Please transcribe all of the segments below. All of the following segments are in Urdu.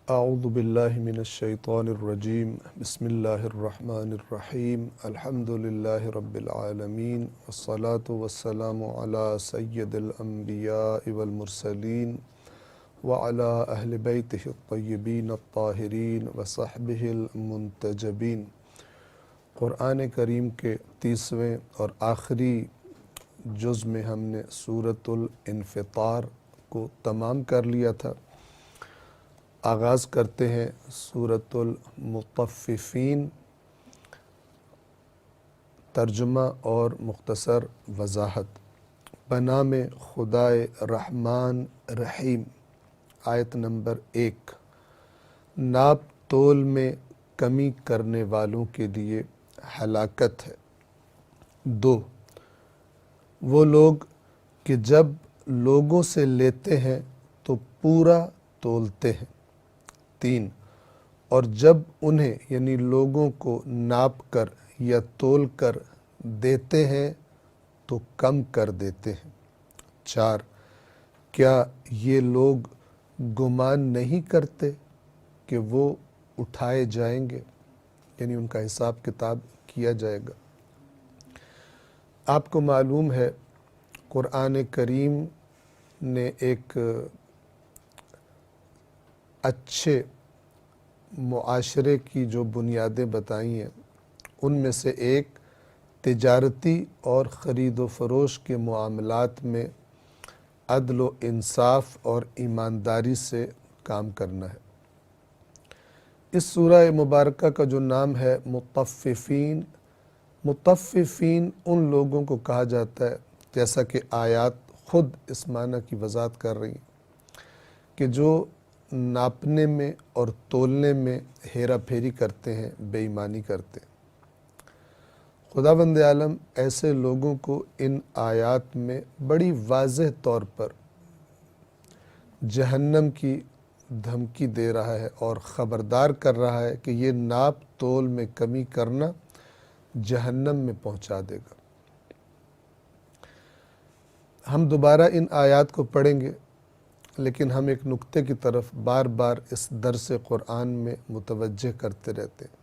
اعوذ باللہ من الشیطان الرجیم بسم اللہ الرحمن الرحیم الحمد للہ رب العالمین والصلاة والسلام علی سید الانبیاء والمرسلین وعلی اہل بیتہ الطیبین الطاہرین وصحبہ المنتجبین۔ قرآن کریم کے 30ویں اور آخری جز میں ہم نے سورۃ الانفطار کو تمام کر لیا تھا۔ آغاز کرتے ہیں سورۃ المطففین۔ ترجمہ اور مختصر وضاحت۔ بنام خدائے رحمان رحیم۔ آیت نمبر 1۔ ناپ تول میں کمی کرنے والوں کے لیے ہلاکت ہے۔ 2۔ وہ لوگ کہ جب لوگوں سے لیتے ہیں تو پورا تولتے ہیں۔ 3۔ اور جب انہیں یعنی لوگوں کو ناپ کر یا تول کر دیتے ہیں تو کم کر دیتے ہیں۔ 4۔ کیا یہ لوگ گمان نہیں کرتے کہ وہ اٹھائے جائیں گے، یعنی ان کا حساب کتاب کیا جائے گا۔ آپ کو معلوم ہے قرآن کریم نے ایک اچھے معاشرے کی جو بنیادیں بتائی ہیں، ان میں سے ایک تجارتی اور خرید و فروش کے معاملات میں عدل و انصاف اور ایمانداری سے کام کرنا ہے۔ اس سورہ مبارکہ کا جو نام ہے مطففین، مطففین ان لوگوں کو کہا جاتا ہے، جیسا کہ آیات خود اس معنی کی وضاحت کر رہی ہیں، کہ جو ناپنے میں اور تولنے میں ہیرا پھیری کرتے ہیں، بے ایمانی کرتے ہیں۔ خداوند عالم ایسے لوگوں کو ان آیات میں بڑی واضح طور پر جہنم کی دھمکی دے رہا ہے اور خبردار کر رہا ہے کہ یہ ناپ تول میں کمی کرنا جہنم میں پہنچا دے گا۔ ہم دوبارہ ان آیات کو پڑھیں گے، لیکن ہم ایک نقطے کی طرف بار بار اس درس قرآن میں متوجہ کرتے رہتے ہیں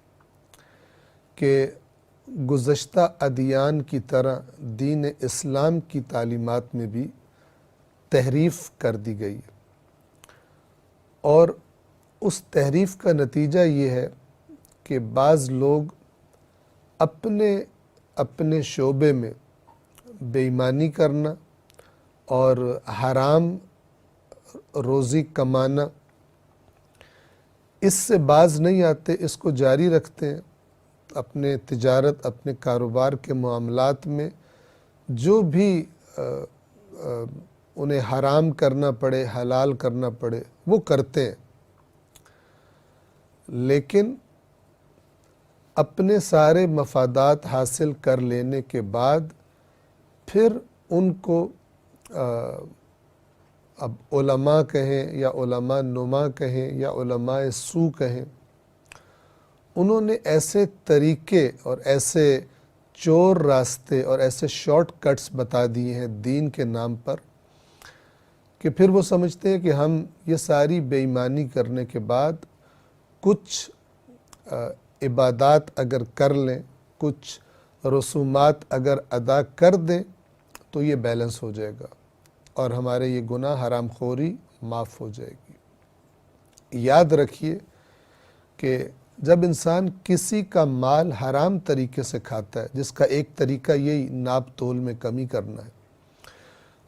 کہ گزشتہ ادیان کی طرح دین اسلام کی تعلیمات میں بھی تحریف کر دی گئی ہے، اور اس تحریف کا نتیجہ یہ ہے کہ بعض لوگ اپنے شعبے میں بے ایمانی کرنا اور حرام روزی کمانا، اس سے باز نہیں آتے، اس کو جاری رکھتے ہیں۔ اپنے تجارت، اپنے کاروبار کے معاملات میں جو بھی انہیں حرام کرنا پڑے، حلال کرنا پڑے، وہ کرتے ہیں، لیکن اپنے سارے مفادات حاصل کر لینے کے بعد پھر ان کو اب علماء کہیں یا علماء نما کہیں یا علماء سو کہیں، انہوں نے ایسے طریقے اور ایسے چور راستے اور ایسے شارٹ کٹس بتا دیے ہیں دین کے نام پر کہ پھر وہ سمجھتے ہیں کہ ہم یہ ساری بے ایمانی کرنے کے بعد کچھ عبادات اگر کر لیں، کچھ رسومات اگر ادا کر دیں تو یہ بیلنس ہو جائے گا اور ہمارے یہ گناہ حرام خوری معاف ہو جائے گی۔ یاد رکھیے کہ جب انسان کسی کا مال حرام طریقے سے کھاتا ہے، جس کا ایک طریقہ یہی ناپ تول میں کمی کرنا ہے۔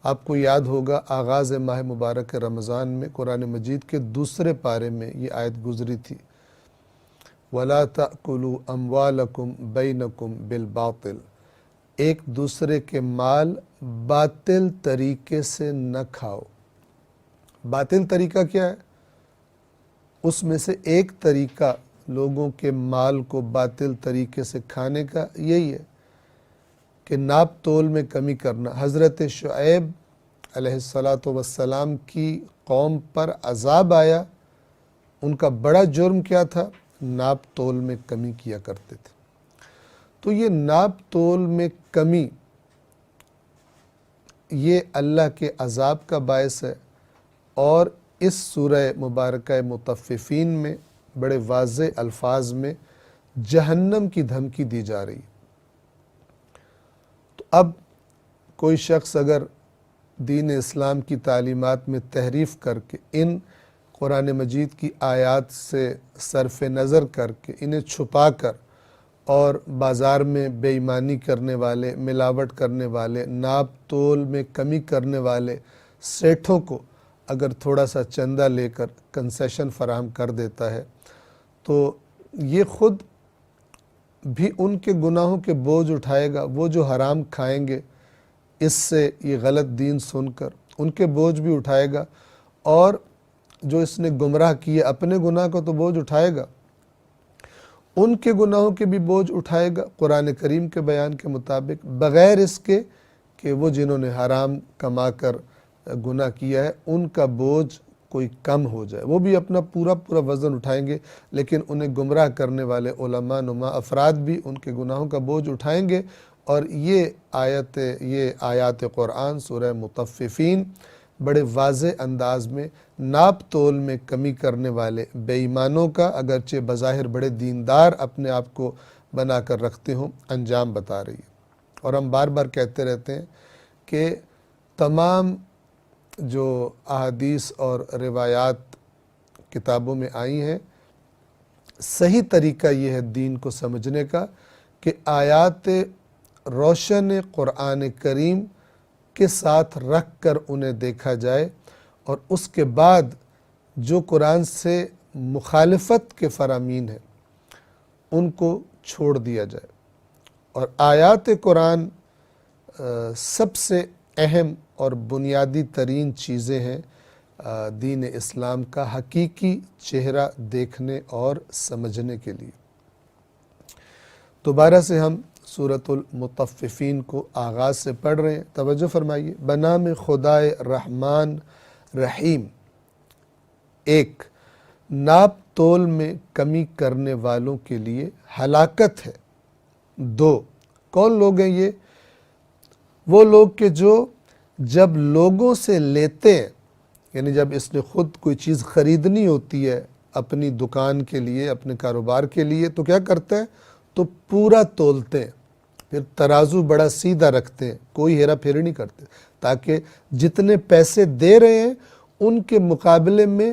آپ کو یاد ہوگا آغاز ماہ مبارک رمضان میں قرآن مجید کے 2 پارے میں یہ آیت گزری تھی، وَلَا تَأْكُلُوا أَمْوَالَكُمْ بَيْنَكُمْ بِالْبَاطِلِ، ایک دوسرے کے مال باطل طریقے سے نہ کھاؤ۔ باطل طریقہ کیا ہے؟ اس میں سے ایک طریقہ لوگوں کے مال کو باطل طریقے سے کھانے کا یہی ہے کہ ناپ تول میں کمی کرنا۔ حضرت شعیب علیہ السلام کی قوم پر عذاب آیا، ان کا بڑا جرم کیا تھا؟ ناپ تول میں کمی کیا کرتے تھے۔ تو یہ ناپ تول میں کمی یہ اللہ کے عذاب کا باعث ہے، اور اس سورہ مبارکہ مطففین میں بڑے واضح الفاظ میں جہنم کی دھمکی دی جا رہی ہے۔ تو اب کوئی شخص اگر دین اسلام کی تعلیمات میں تحریف کر کے ان قرآن مجید کی آیات سے صرف نظر کر کے انہیں چھپا کر اور بازار میں بے ایمانی کرنے والے، ملاوٹ کرنے والے، ناپ تول میں کمی کرنے والے سیٹھوں کو اگر تھوڑا سا چندہ لے کر کنسیشن فراہم کر دیتا ہے تو یہ خود بھی ان کے گناہوں کے بوجھ اٹھائے گا۔ وہ جو حرام کھائیں گے اس سے یہ غلط دین سن کر ان کے بوجھ بھی اٹھائے گا، اور جو اس نے گمراہ کیے اپنے گناہ کو تو بوجھ اٹھائے گا، ان کے گناہوں کے بھی بوجھ اٹھائے گا قرآن کریم کے بیان کے مطابق، بغیر اس کے کہ وہ جنہوں نے حرام کما کر گناہ کیا ہے ان کا بوجھ کوئی کم ہو جائے، وہ بھی اپنا پورا وزن اٹھائیں گے، لیکن انہیں گمراہ کرنے والے علماء نما افراد بھی ان کے گناہوں کا بوجھ اٹھائیں گے۔ اور یہ آیات قرآن سورہ مطففین بڑے واضح انداز میں ناپ تول میں کمی کرنے والے بے ایمانوں کا، اگرچہ بظاہر بڑے دیندار اپنے آپ کو بنا کر رکھتے ہوں، انجام بتا رہی ہے۔ اور ہم بار بار کہتے رہتے ہیں کہ تمام جو احادیث اور روایات کتابوں میں آئی ہیں، صحیح طریقہ یہ ہے دین کو سمجھنے کا کہ آیات روشن قرآن کریم کے ساتھ رکھ کر انہیں دیکھا جائے، اور اس کے بعد جو قرآن سے مخالفت کے فرامین ہیں ان کو چھوڑ دیا جائے۔ اور آیات قرآن سب سے اہم اور بنیادی ترین چیزیں ہیں دین اسلام کا حقیقی چہرہ دیکھنے اور سمجھنے کے لیے۔ دوبارہ سے ہم سورۃ المطففین کو آغاز سے پڑھ رہے ہیں، توجہ فرمائیے۔ بنام خدائے رحمان رحیم، ایک، ناپ تول میں کمی کرنے والوں کے لیے ہلاکت ہے۔ دو، کون لوگ ہیں یہ؟ وہ لوگ کہ جو جب لوگوں سے لیتے ہیں، یعنی جب اس نے خود کوئی چیز خریدنی ہوتی ہے اپنی دکان کے لیے، اپنے کاروبار کے لیے، تو کیا کرتا ہے؟ تو پورا تولتے ہیں، پھر ترازو بڑا سیدھا رکھتے ہیں، کوئی ہیرا پھیری نہیں کرتے، تاکہ جتنے پیسے دے رہے ہیں ان کے مقابلے میں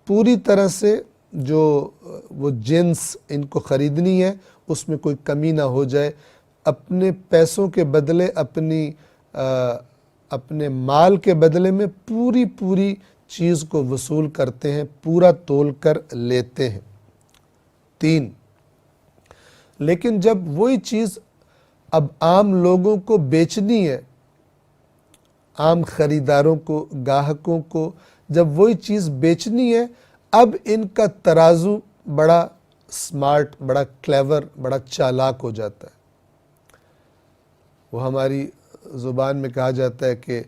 پوری طرح سے جو وہ جنس ان کو خریدنی ہے اس میں کوئی کمی نہ ہو جائے۔ اپنے پیسوں کے بدلے اپنے مال کے بدلے میں پوری چیز کو وصول کرتے ہیں، پورا تول کر لیتے ہیں۔ تین، لیکن جب وہی چیز اب عام لوگوں کو بیچنی ہے، عام خریداروں کو، گاہکوں کو جب وہی چیز بیچنی ہے، اب ان کا ترازو بڑا سمارٹ، بڑا کلیور، بڑا چالاک ہو جاتا ہے۔ وہ ہماری زبان میں کہا جاتا ہے کہ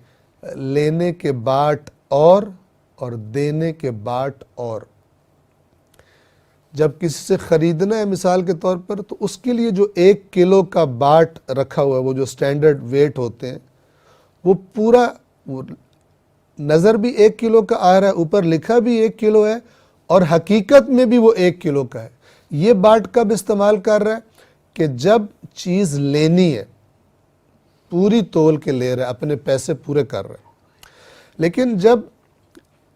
لینے کے باٹ اور دینے کے باٹ اور۔ جب کسی سے خریدنا ہے مثال کے طور پر، تو اس کے لیے جو 1 کلو کا باٹ رکھا ہوا ہے، وہ جو سٹینڈرڈ ویٹ ہوتے ہیں، وہ پورا نظر بھی 1 کلو کا آ رہا ہے، اوپر لکھا بھی 1 کلو ہے، اور حقیقت میں بھی وہ 1 کلو کا ہے۔ یہ باٹ کب استعمال کر رہا ہے؟ کہ جب چیز لینی ہے، پوری تول کے لے رہا ہے، اپنے پیسے پورے کر رہا ہے۔ لیکن جب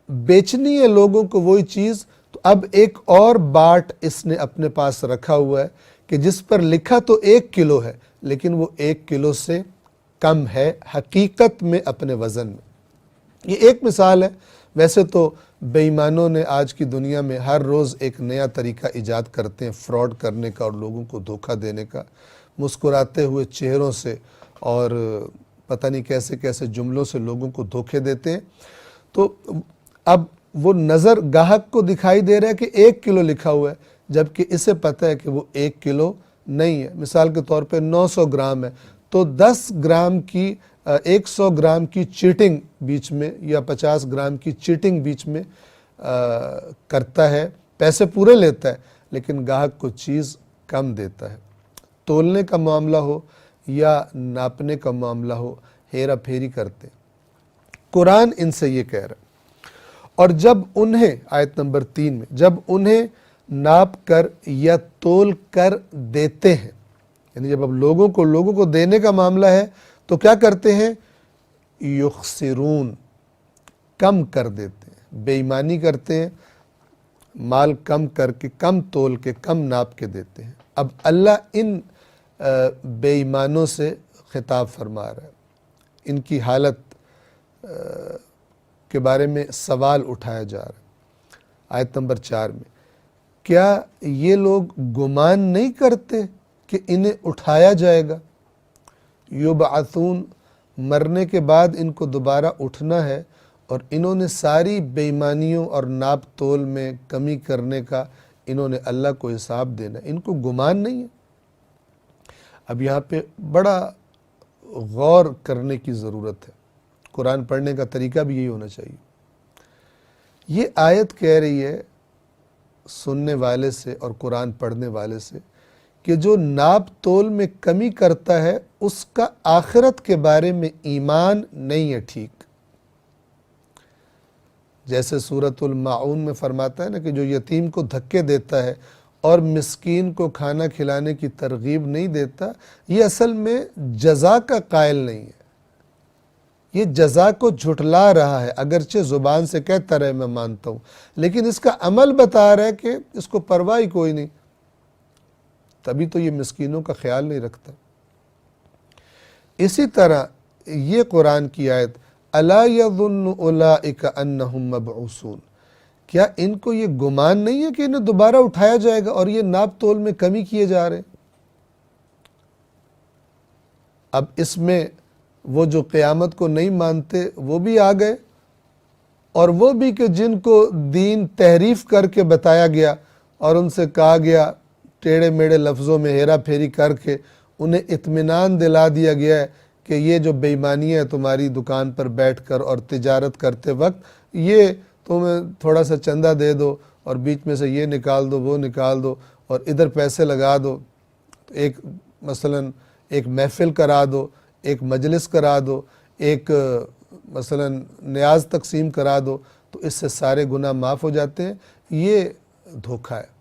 بیچنی ہے لوگوں کو وہی چیز، تو اب ایک اور باٹ اس نے اپنے پاس رکھا ہوا ہے کہ جس پر لکھا تو 1 کلو ہے، لیکن وہ 1 کلو سے کم ہے حقیقت میں اپنے وزن میں۔ یہ ایک مثال ہے۔ ویسے تو بے ایمانوں نے آج کی دنیا میں ہر روز ایک نیا طریقہ ایجاد کرتے ہیں فراڈ کرنے کا اور لوگوں کو دھوکہ دینے کا، مسکراتے ہوئے چہروں سے اور پتہ نہیں کیسے کیسے جملوں سے لوگوں کو دھوکے دیتے ہیں۔ تو اب وہ نظر گاہک کو دکھائی دے رہا ہے کہ 1 کلو لکھا ہوا ہے، جبکہ اسے پتہ ہے کہ وہ 1 کلو نہیں ہے۔ مثال کے طور پہ 900 گرام ہے، تو 10 گرام کی 100 گرام کی چیٹنگ بیچ میں یا 50 گرام کی چیٹنگ بیچ میں کرتا ہے، پیسے پورے لیتا ہے، لیکن گاہک کو چیز کم دیتا ہے۔ تولنے کا معاملہ ہو یا ناپنے کا معاملہ ہو، ہیرا پھیری کرتے ہیں۔ قرآن ان سے یہ کہہ رہا ہے۔ اور جب انہیں، آیت نمبر 3 میں، جب انہیں ناپ کر یا تول کر دیتے ہیں، یعنی جب اب لوگوں کو دینے کا معاملہ ہے تو کیا کرتے ہیں؟ یخسرون، کم کر دیتے ہیں، بے ایمانی کرتے ہیں، مال کم کر کے، کم تول کے، کم ناپ کے دیتے ہیں۔ اب اللہ ان بے ایمانوں سے خطاب فرما رہا ہے، ان کی حالت کے بارے میں سوال اٹھایا جا رہا ہے آیت نمبر 4 میں۔ کیا یہ لوگ گمان نہیں کرتے کہ انہیں اٹھایا جائے گا؟ یبعثون، مرنے کے بعد ان کو دوبارہ اٹھنا ہے، اور انہوں نے ساری بے ایمانیوں اور ناپ تول میں کمی کرنے کا انہوں نے اللہ کو حساب دینا ہے، ان کو گمان نہیں ہے۔ اب یہاں پہ بڑا غور کرنے کی ضرورت ہے، قرآن پڑھنے کا طریقہ بھی یہی ہونا چاہیے۔ یہ آیت کہہ رہی ہے سننے والے سے اور قرآن پڑھنے والے سے کہ جو ناپ تول میں کمی کرتا ہے اس کا آخرت کے بارے میں ایمان نہیں ہے ٹھیک۔ جیسے سورۃ الماعون میں فرماتا ہے نا کہ جو یتیم کو دھکے دیتا ہے اور مسکین کو کھانا کھلانے کی ترغیب نہیں دیتا، یہ اصل میں جزا کا قائل نہیں ہے، یہ جزا کو جھٹلا رہا ہے، اگرچہ زبان سے کہتا رہے میں مانتا ہوں، لیکن اس کا عمل بتا رہا ہے کہ اس کو پرواہ کوئی نہیں، تبھی تو یہ مسکینوں کا خیال نہیں رکھتا۔ اسی طرح یہ قرآن کی آیت الا یظن اولئک انہم مبعوثون، کیا ان کو یہ گمان نہیں ہے کہ انہیں دوبارہ اٹھایا جائے گا، اور یہ ناپ تول میں کمی کیے جا رہے ہیں۔ اب اس میں وہ جو قیامت کو نہیں مانتے وہ بھی آ گئے، اور وہ بھی کہ جن کو دین تحریف کر کے بتایا گیا اور ان سے کہا گیا ٹیڑے میڑے لفظوں میں ہیرا پھیری کر کے انہیں اطمینان دلا دیا گیا ہے کہ یہ جو بے ایمانی ہے تمہاری دکان پر بیٹھ کر اور تجارت کرتے وقت، یہ تمہیں تھوڑا سا چندہ دے دو اور بیچ میں سے یہ نکال دو وہ نکال دو اور ادھر پیسے لگا دو، ایک مثلاً ایک محفل کرا دو، ایک مجلس کرا دو، ایک مثلاً نیاز تقسیم کرا دو، تو اس سے سارے گناہ معاف ہو جاتے ہیں۔ یہ دھوکہ ہے۔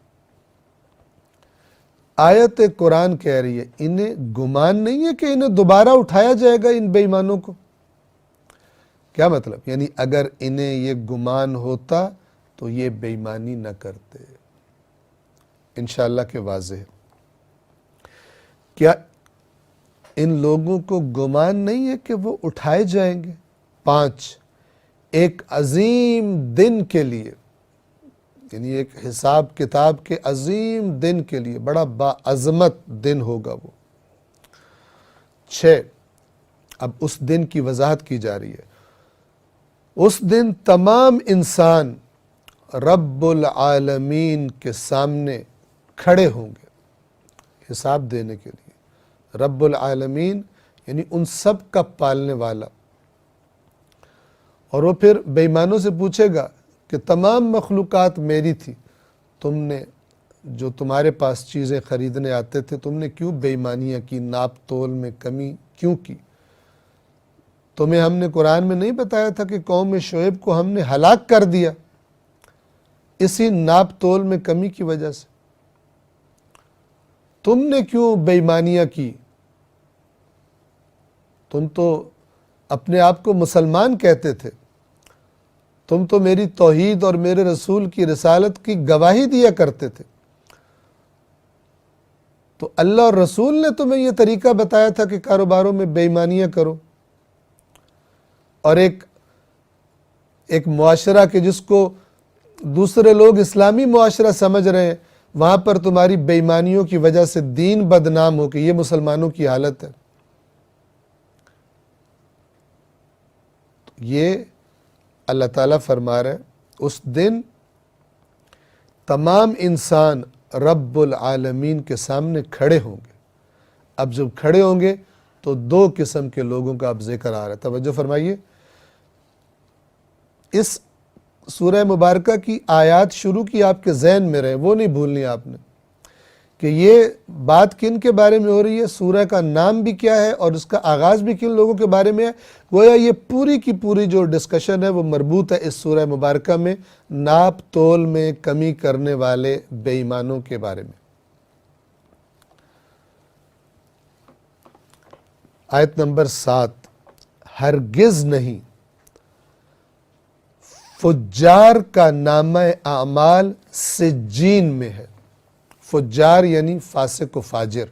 آیت قرآن کہہ رہی ہے انہیں گمان نہیں ہے کہ انہیں دوبارہ اٹھایا جائے گا، ان بے ایمانوں کو۔ کیا مطلب؟ یعنی اگر انہیں یہ گمان ہوتا تو یہ بے ایمانی نہ کرتے۔ انشاءاللہ کہ واضح ہے۔ کیا ان لوگوں کو گمان نہیں ہے کہ وہ اٹھائے جائیں گے؟ 5، ایک عظیم دن کے لیے، یعنی ایک حساب کتاب کے عظیم دن کے لیے، بڑا باعظمت دن ہوگا وہ۔ 6، اب اس دن کی وضاحت کی جا رہی ہے۔ اس دن تمام انسان رب العالمین کے سامنے کھڑے ہوں گے حساب دینے کے لیے۔ رب العالمین یعنی ان سب کا پالنے والا، اور وہ پھر بے ایمانوں سے پوچھے گا کہ تمام مخلوقات میری تھی، تم نے جو تمہارے پاس چیزیں خریدنے آتے تھے تم نے کیوں بے ایمانیاں کی، ناپ تول میں کمی کیوں کی؟ تمہیں ہم نے قرآن میں نہیں بتایا تھا کہ قوم شعیب کو ہم نے ہلاک کر دیا اسی ناپ تول میں کمی کی وجہ سے؟ تم نے کیوں بے ایمانیاں کی؟ تم تو اپنے آپ کو مسلمان کہتے تھے، تم تو میری توحید اور میرے رسول کی رسالت کی گواہی دیا کرتے تھے، تو اللہ اور رسول نے تمہیں یہ طریقہ بتایا تھا کہ کاروباروں میں بے ایمانیاں کرو، اور ایک معاشرہ کہ جس کو دوسرے لوگ اسلامی معاشرہ سمجھ رہے ہیں، وہاں پر تمہاری بے ایمانیوں کی وجہ سے دین بدنام ہو کہ یہ مسلمانوں کی حالت ہے۔ یہ اللہ تعالیٰ فرما رہے ہیں اس دن تمام انسان رب العالمین کے سامنے کھڑے ہوں گے۔ اب جب کھڑے ہوں گے تو 2 قسم کے لوگوں کا اب ذکر آ رہا ہے، توجہ فرمائیے۔ اس سورہ مبارکہ کی آیات شروع کی آپ کے ذہن میں رہے، وہ نہیں بھولنی آپ نے۔ کہ یہ بات کن کے بارے میں ہو رہی ہے، سورہ کا نام بھی کیا ہے اور اس کا آغاز بھی کن لوگوں کے بارے میں ہے، گویا یہ پوری کی پوری جو ڈسکشن ہے وہ مربوط ہے اس سورہ مبارکہ میں ناپ تول میں کمی کرنے والے بے ایمانوں کے بارے میں۔ آیت نمبر 7، ہرگز نہیں فجار کا نامہ اعمال سجین میں ہے۔ فجار یعنی فاسق و فاجر،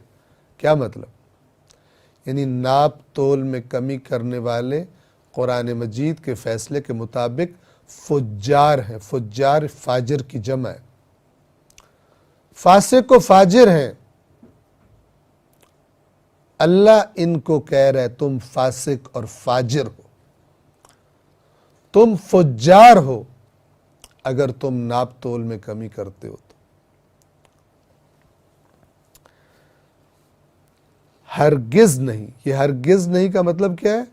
کیا مطلب؟ یعنی ناپ تول میں کمی کرنے والے قرآن مجید کے فیصلے کے مطابق فجار ہیں۔ فجار فاجر کی جمع ہے، فاسق و فاجر ہیں۔ اللہ ان کو کہہ رہا ہے تم فاسق اور فاجر ہو، تم فجار ہو اگر تم ناپ تول میں کمی کرتے ہو تو۔ ہرگز نہیں، یہ ہرگز نہیں کا مطلب کیا ہے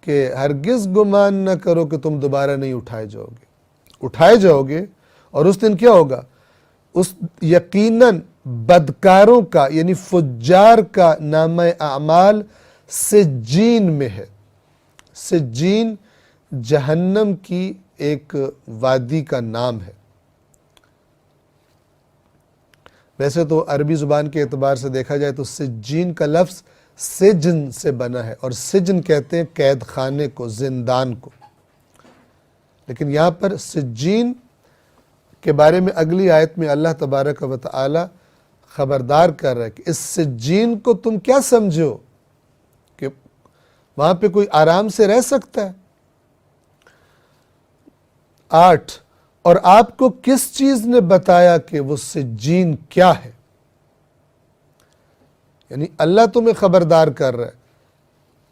کہ ہرگز گمان نہ کرو کہ تم دوبارہ نہیں اٹھائے جاؤ گے۔ اٹھائے جاؤ گے، اور اس دن کیا ہوگا؟ اس یقیناً بدکاروں کا یعنی فجار کا نامہ اعمال سجین میں ہے۔ سجین جہنم کی ایک وادی کا نام ہے۔ ویسے تو عربی زبان کے اعتبار سے دیکھا جائے تو سجین کا لفظ سجن سے بنا ہے، اور سجن کہتے ہیں قید خانے کو، زندان کو، لیکن یہاں پر سجین کے بارے میں اگلی آیت میں اللہ تبارک و تعالی خبردار کر رہا ہے کہ اس سجین کو تم کیا سمجھو کہ وہاں پہ کوئی آرام سے رہ سکتا ہے۔ 8، اور آپ کو کس چیز نے بتایا کہ وہ سجین کیا ہے؟ یعنی اللہ تمہیں خبردار کر رہا ہے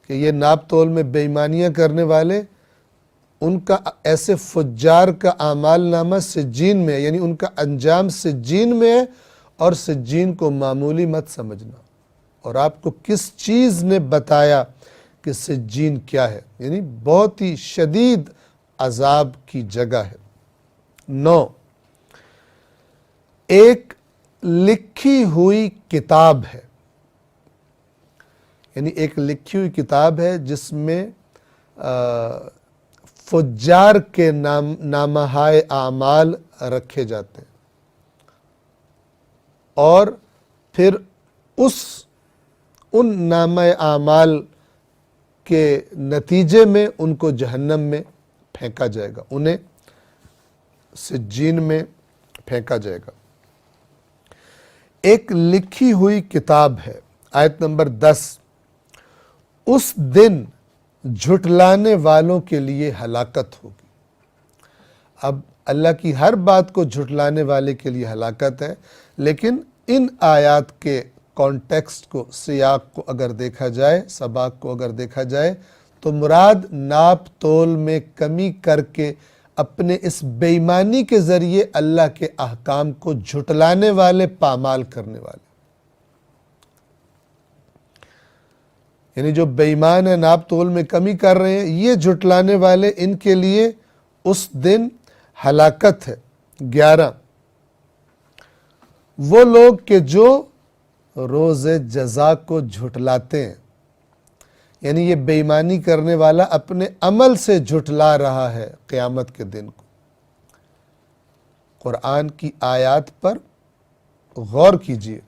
کہ یہ ناپ تول میں بے ایمانیاں کرنے والے، ان کا ایسے فجار کا اعمال نامہ سجین میں ہے، یعنی ان کا انجام سجین میں ہے، اور سجین کو معمولی مت سمجھنا۔ اور آپ کو کس چیز نے بتایا کہ سجین کیا ہے؟ یعنی بہت ہی شدید عذاب کی جگہ ہے۔ 9، ایک لکھی ہوئی کتاب ہے، یعنی ایک لکھی ہوئی کتاب ہے جس میں فجار کے نامہائے اعمال رکھے جاتے ہیں، اور پھر ان نامہ اعمال کے نتیجے میں ان کو جہنم میں پھینکا جائے گا، انہیں سجین میں پھینکا جائے گا۔ ایک لکھی ہوئی کتاب ہے۔ آیت نمبر 10، اس دن جھٹلانے والوں کے لیے ہلاکت ہوگی۔ اب اللہ کی ہر بات کو جھٹلانے والے کے لیے ہلاکت ہے، لیکن ان آیات کے کانٹیکسٹ کو، سیاق کو اگر دیکھا جائے، سباق کو اگر دیکھا جائے، تو مراد ناپ تول میں کمی کر کے اپنے اس بے ایمانی کے ذریعے اللہ کے احکام کو جھٹلانے والے، پامال کرنے والے، یعنی جو بے ایمان ہے، ناپ تول میں کمی کر رہے ہیں، یہ جھٹلانے والے، ان کے لیے اس دن ہلاکت ہے۔ 11، وہ لوگ کہ جو روز جزا کو جھٹلاتے ہیں، یعنی یہ بے ایمانی کرنے والا اپنے عمل سے جھٹلا رہا ہے قیامت کے دن کو۔ قرآن کی آیات پر غور کیجئے۔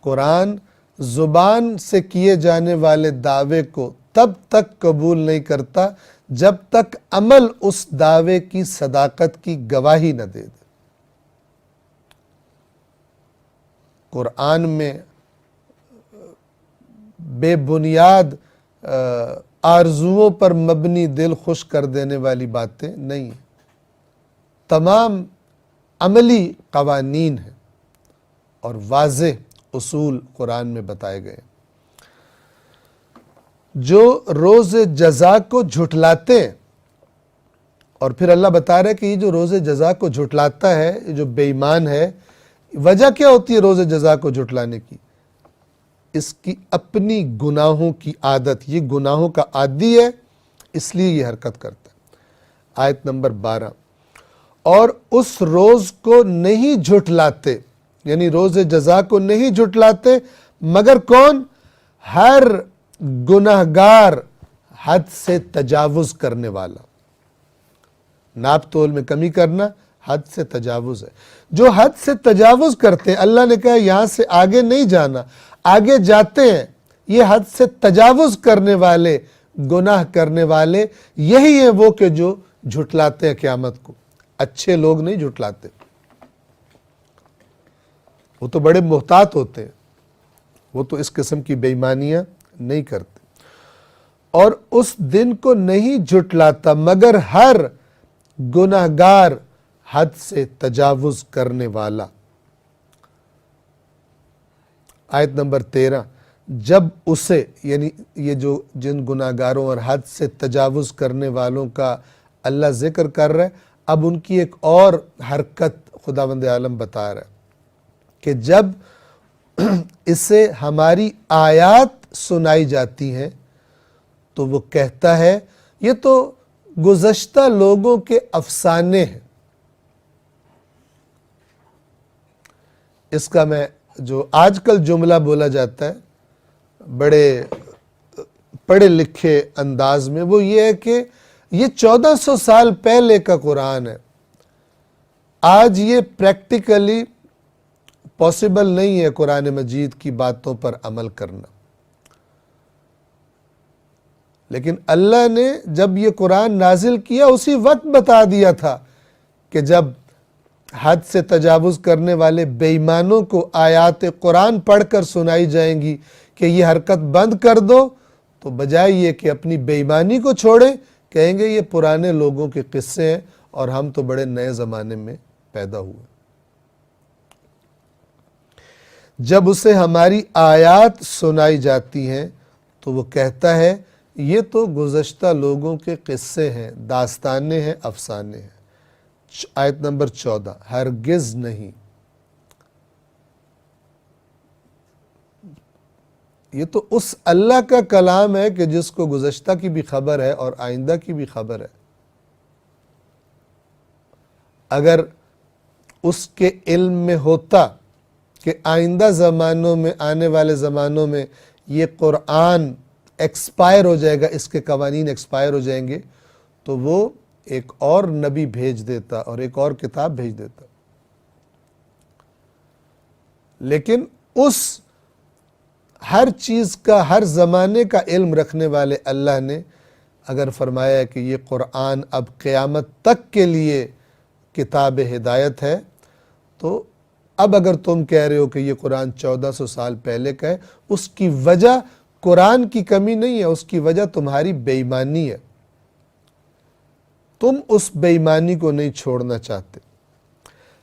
قرآن زبان سے کیے جانے والے دعوے کو تب تک قبول نہیں کرتا جب تک عمل اس دعوے کی صداقت کی گواہی نہ دے دے۔ قرآن میں بے بنیاد آرزوؤں پر مبنی دل خوش کر دینے والی باتیں نہیں ہیں، تمام عملی قوانین ہیں اور واضح اصول قرآن میں بتائے گئے۔ جو روز جزا کو جھٹلاتے ہیں، اور پھر اللہ بتا رہا ہے کہ یہ جو روز جزا کو جھٹلاتا ہے، یہ جو بے ایمان ہے، وجہ کیا ہوتی ہے روز جزا کو جھٹلانے کی؟ اس کی اپنی گناہوں کی عادت، یہ گناہوں کا عادی ہے، اس لیے یہ حرکت کرتا ہے۔ آیت نمبر 12، اور اس روز کو نہیں جھٹلاتے یعنی روز جزا کو نہیں جھٹلاتے مگر کون؟ ہر گناہگار حد سے تجاوز کرنے والا۔ ناپ تول میں کمی کرنا حد سے تجاوز ہے۔ جو حد سے تجاوز کرتے ہیں، اللہ نے کہا یہاں سے آگے نہیں جانا، آگے جاتے ہیں، یہ حد سے تجاوز کرنے والے، گناہ کرنے والے یہی ہیں وہ کہ جو جھٹلاتے ہیں قیامت کو۔ اچھے لوگ نہیں جھٹلاتے، وہ تو بڑے محتاط ہوتے ہیں، وہ تو اس قسم کی بے ایمانیاں نہیں کرتے۔ اور اس دن کو نہیں جھٹلاتا مگر ہر گناہگار حد سے تجاوز کرنے والا۔ آیت نمبر 13، جب اسے، یعنی یہ جو جن گناہگاروں اور حد سے تجاوز کرنے والوں کا اللہ ذکر کر رہا ہے، اب ان کی ایک اور حرکت خداوند عالم بتا رہا ہے کہ جب اسے ہماری آیات سنائی جاتی ہیں تو وہ کہتا ہے یہ تو گزشتہ لوگوں کے افسانے ہیں۔ اس کا میں جو آج کل جملہ بولا جاتا ہے بڑے پڑھے لکھے انداز میں، وہ یہ ہے کہ یہ 1400 سال پہلے کا قرآن ہے، آج یہ پریکٹیکلی پاسبل نہیں ہے قرآن مجید کی باتوں پر عمل کرنا۔ لیکن اللہ نے جب یہ قرآن نازل کیا اسی وقت بتا دیا تھا کہ جب حد سے تجاوز کرنے والے بے ایمانوں کو آیات قرآن پڑھ کر سنائی جائیں گی کہ یہ حرکت بند کر دو، تو بجائے یہ کہ اپنی بے ایمانی کو چھوڑیں، کہیں گے یہ پرانے لوگوں کے قصے ہیں اور ہم تو بڑے نئے زمانے میں پیدا ہوئے۔ جب اسے ہماری آیات سنائی جاتی ہیں تو وہ کہتا ہے یہ تو گزشتہ لوگوں کے قصے ہیں، داستانیں ہیں، افسانے ہیں۔ آیت نمبر 14، ہرگز نہیں، یہ تو اس اللہ کا کلام ہے کہ جس کو گزشتہ کی بھی خبر ہے اور آئندہ کی بھی خبر ہے۔ اگر اس کے علم میں ہوتا کہ آئندہ زمانوں میں، آنے والے زمانوں میں یہ قرآن ایکسپائر ہو جائے گا، اس کے قوانین ایکسپائر ہو جائیں گے، تو وہ ایک اور نبی بھیج دیتا اور ایک اور کتاب بھیج دیتا۔ لیکن اس ہر چیز کا، ہر زمانے کا علم رکھنے والے اللہ نے اگر فرمایا ہے کہ یہ قرآن اب قیامت تک کے لیے کتاب ہدایت ہے، تو اب اگر تم کہہ رہے ہو کہ یہ قرآن 1400 سال پہلے کا ہے، اس کی وجہ قرآن کی کمی نہیں ہے، اس کی وجہ تمہاری بے ایمانی ہے۔ تم اس بے ایمانی کو نہیں چھوڑنا چاہتے،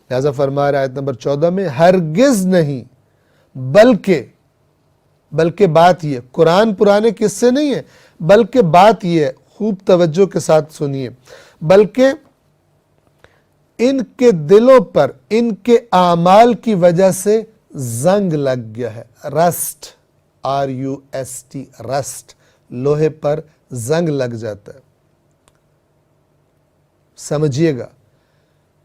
لہذا فرما رہا ہے آیت نمبر 14 میں، ہرگز نہیں، بلکہ بات یہ، قرآن پرانے قصے نہیں ہے، بلکہ بات یہ ہے، خوب توجہ کے ساتھ سنیے، بلکہ ان کے دلوں پر ان کے اعمال کی وجہ سے زنگ لگ گیا ہے۔ رسٹ، RUST، رسٹ، لوہے پر زنگ لگ جاتا ہے۔ سمجھیے گا،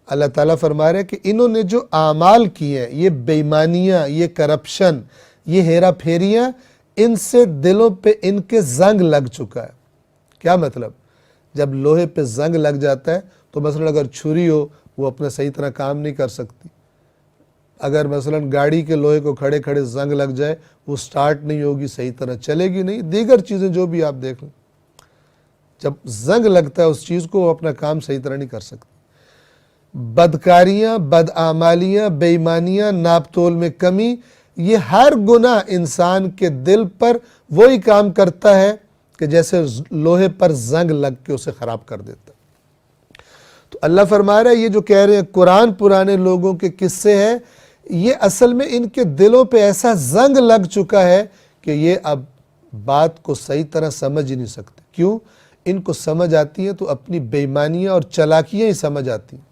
اللہ تعالیٰ فرما رہے ہیں کہ انہوں نے جو اعمال کیے ہیں، یہ بے ایمانیاں، یہ کرپشن، یہ ہیرا پھیریاں، ان سے دلوں پہ ان کے زنگ لگ چکا ہے۔ کیا مطلب؟ جب لوہے پہ زنگ لگ جاتا ہے تو مثلا اگر چھری ہو وہ اپنا صحیح طرح کام نہیں کر سکتی، اگر مثلا گاڑی کے لوہے کو کھڑے کھڑے زنگ لگ جائے وہ سٹارٹ نہیں ہوگی، صحیح طرح چلے گی نہیں، دیگر چیزیں جو بھی آپ دیکھ لیں، جب زنگ لگتا ہے اس چیز کو وہ اپنا کام صحیح طرح نہیں کر سکتی۔ بدکاریاں، بدعمالیاں، بے ایمانیاں، ناپ تول میں کمی، یہ ہر گناہ انسان کے دل پر وہی کام کرتا ہے کہ جیسے لوہے پر زنگ لگ کے اسے خراب کر دیتا ہے۔ تو اللہ فرما رہا ہے یہ جو کہہ رہے ہیں قرآن پرانے لوگوں کے قصے ہیں، یہ اصل میں ان کے دلوں پہ ایسا زنگ لگ چکا ہے کہ یہ اب بات کو صحیح طرح سمجھ ہی نہیں سکتے۔ کیوں؟ ان کو سمجھ آتی ہے تو اپنی بے ایمانیاں اور چالاکیاں ہی سمجھ آتی ہیں۔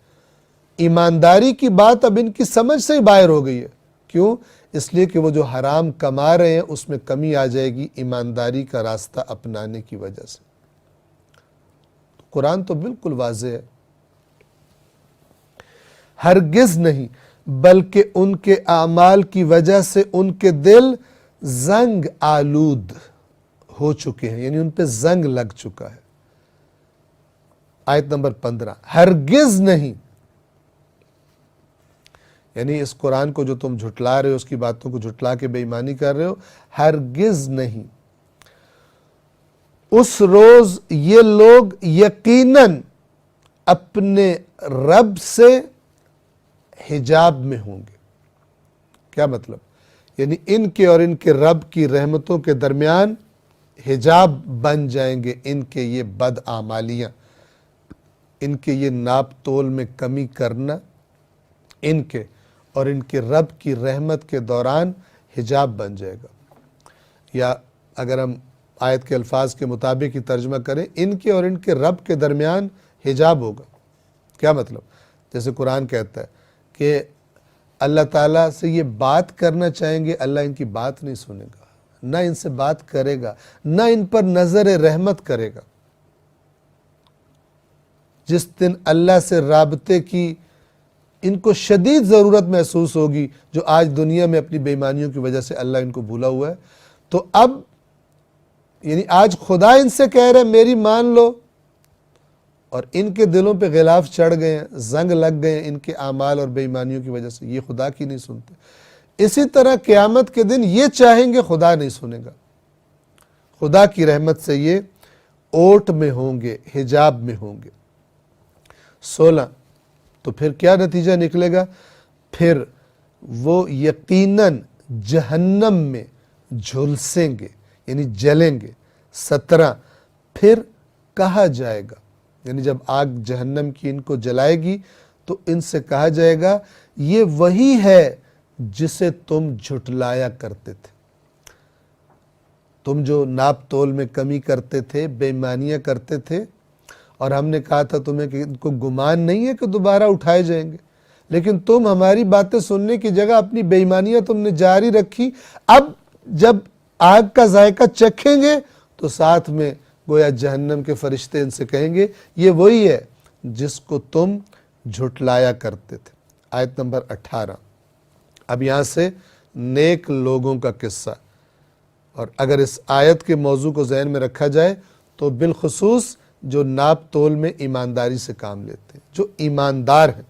ایمانداری کی بات اب ان کی سمجھ سے ہی باہر ہو گئی ہے۔ کیوں؟ اس لیے کہ وہ جو حرام کما رہے ہیں اس میں کمی آ جائے گی ایمانداری کا راستہ اپنانے کی وجہ سے۔ قرآن تو بالکل واضح ہے، ہرگز نہیں، بلکہ ان کے اعمال کی وجہ سے ان کے دل زنگ آلود ہو چکے ہیں، یعنی ان پہ زنگ لگ چکا ہے۔ آیت نمبر 15، ہرگز نہیں، یعنی اس قرآن کو جو تم جھٹلا رہے ہو، اس کی باتوں کو جھٹلا کے بے ایمانی کر رہے ہو، ہرگز نہیں، اس روز یہ لوگ یقیناً اپنے رب سے حجاب میں ہوں گے۔ کیا مطلب؟ یعنی ان کے اور ان کے رب کی رحمتوں کے درمیان حجاب بن جائیں گے ان کے یہ بد اعمالیاں، ان کے یہ ناپ تول میں کمی کرنا، ان کے اور ان کے رب کی رحمت کے دوران حجاب بن جائے گا۔ یا اگر ہم آیت کے الفاظ کے مطابق ہی ترجمہ کریں، ان کے اور ان کے رب کے درمیان حجاب ہوگا۔ کیا مطلب؟ جیسے قرآن کہتا ہے کہ اللہ تعالیٰ سے یہ بات کرنا چاہیں گے، اللہ ان کی بات نہیں سنے گا، نہ ان سے بات کرے گا، نہ ان پر نظر رحمت کرے گا۔ جس دن اللہ سے رابطے کی ان کو شدید ضرورت محسوس ہوگی، جو آج دنیا میں اپنی بے ایمانیوں کی وجہ سے اللہ ان کو بھولا ہوا ہے، تو اب یعنی آج خدا ان سے کہہ رہے میری مان لو، اور ان کے دلوں پہ غلاف چڑھ گئے ہیں، زنگ لگ گئے ہیں ان کے اعمال اور بے ایمانیوں کی وجہ سے، یہ خدا کی نہیں سنتے۔ اسی طرح قیامت کے دن یہ چاہیں گے، خدا نہیں سنے گا، خدا کی رحمت سے یہ اوٹ میں ہوں گے، حجاب میں ہوں گے۔ 16، تو پھر کیا نتیجہ نکلے گا؟ پھر وہ یقیناً جہنم میں جھلسیں گے، یعنی جلیں گے۔ 17، پھر کہا جائے گا، یعنی جب آگ جہنم کی ان کو جلائے گی تو ان سے کہا جائے گا یہ وہی ہے جسے تم جھٹلایا کرتے تھے، تم جو ناپ تول میں کمی کرتے تھے، بے ایمانیاں کرتے تھے، اور ہم نے کہا تھا تمہیں کہ ان کو گمان نہیں ہے کہ دوبارہ اٹھائے جائیں گے، لیکن تم ہماری باتیں سننے کی جگہ اپنی بے ایمانیاں تم نے جاری رکھی۔ اب جب آگ کا ذائقہ چکھیں گے تو ساتھ میں گویا جہنم کے فرشتے ان سے کہیں گے یہ وہی ہے جس کو تم جھٹلایا کرتے تھے۔ آیت نمبر 18، اب یہاں سے نیک لوگوں کا قصہ، اور اگر اس آیت کے موضوع کو ذہن میں رکھا جائے تو بالخصوص جو ناپ تول میں ایمانداری سے کام لیتے ہیں، جو ایماندار ہیں۔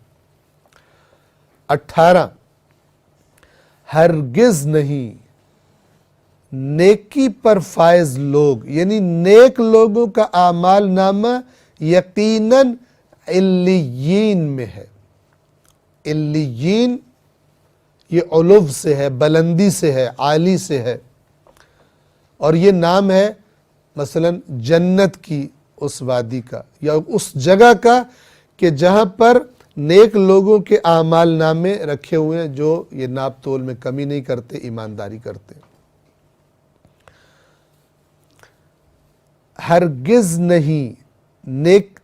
18، ہرگز نہیں، نیکی پر فائز لوگ، یعنی نیک لوگوں کا اعمال نامہ یقیناً علیین میں ہے۔ علیین یہ علو سے ہے، بلندی سے ہے، عالی سے ہے، اور یہ نام ہے مثلا جنت کی اس وادی کا یا اس جگہ کا کہ جہاں پر نیک لوگوں کے اعمال نامے رکھے ہوئے ہیں، جو یہ ناپ تول میں کمی نہیں کرتے، ایمانداری کرتے ہیں۔ ہرگز نہیں،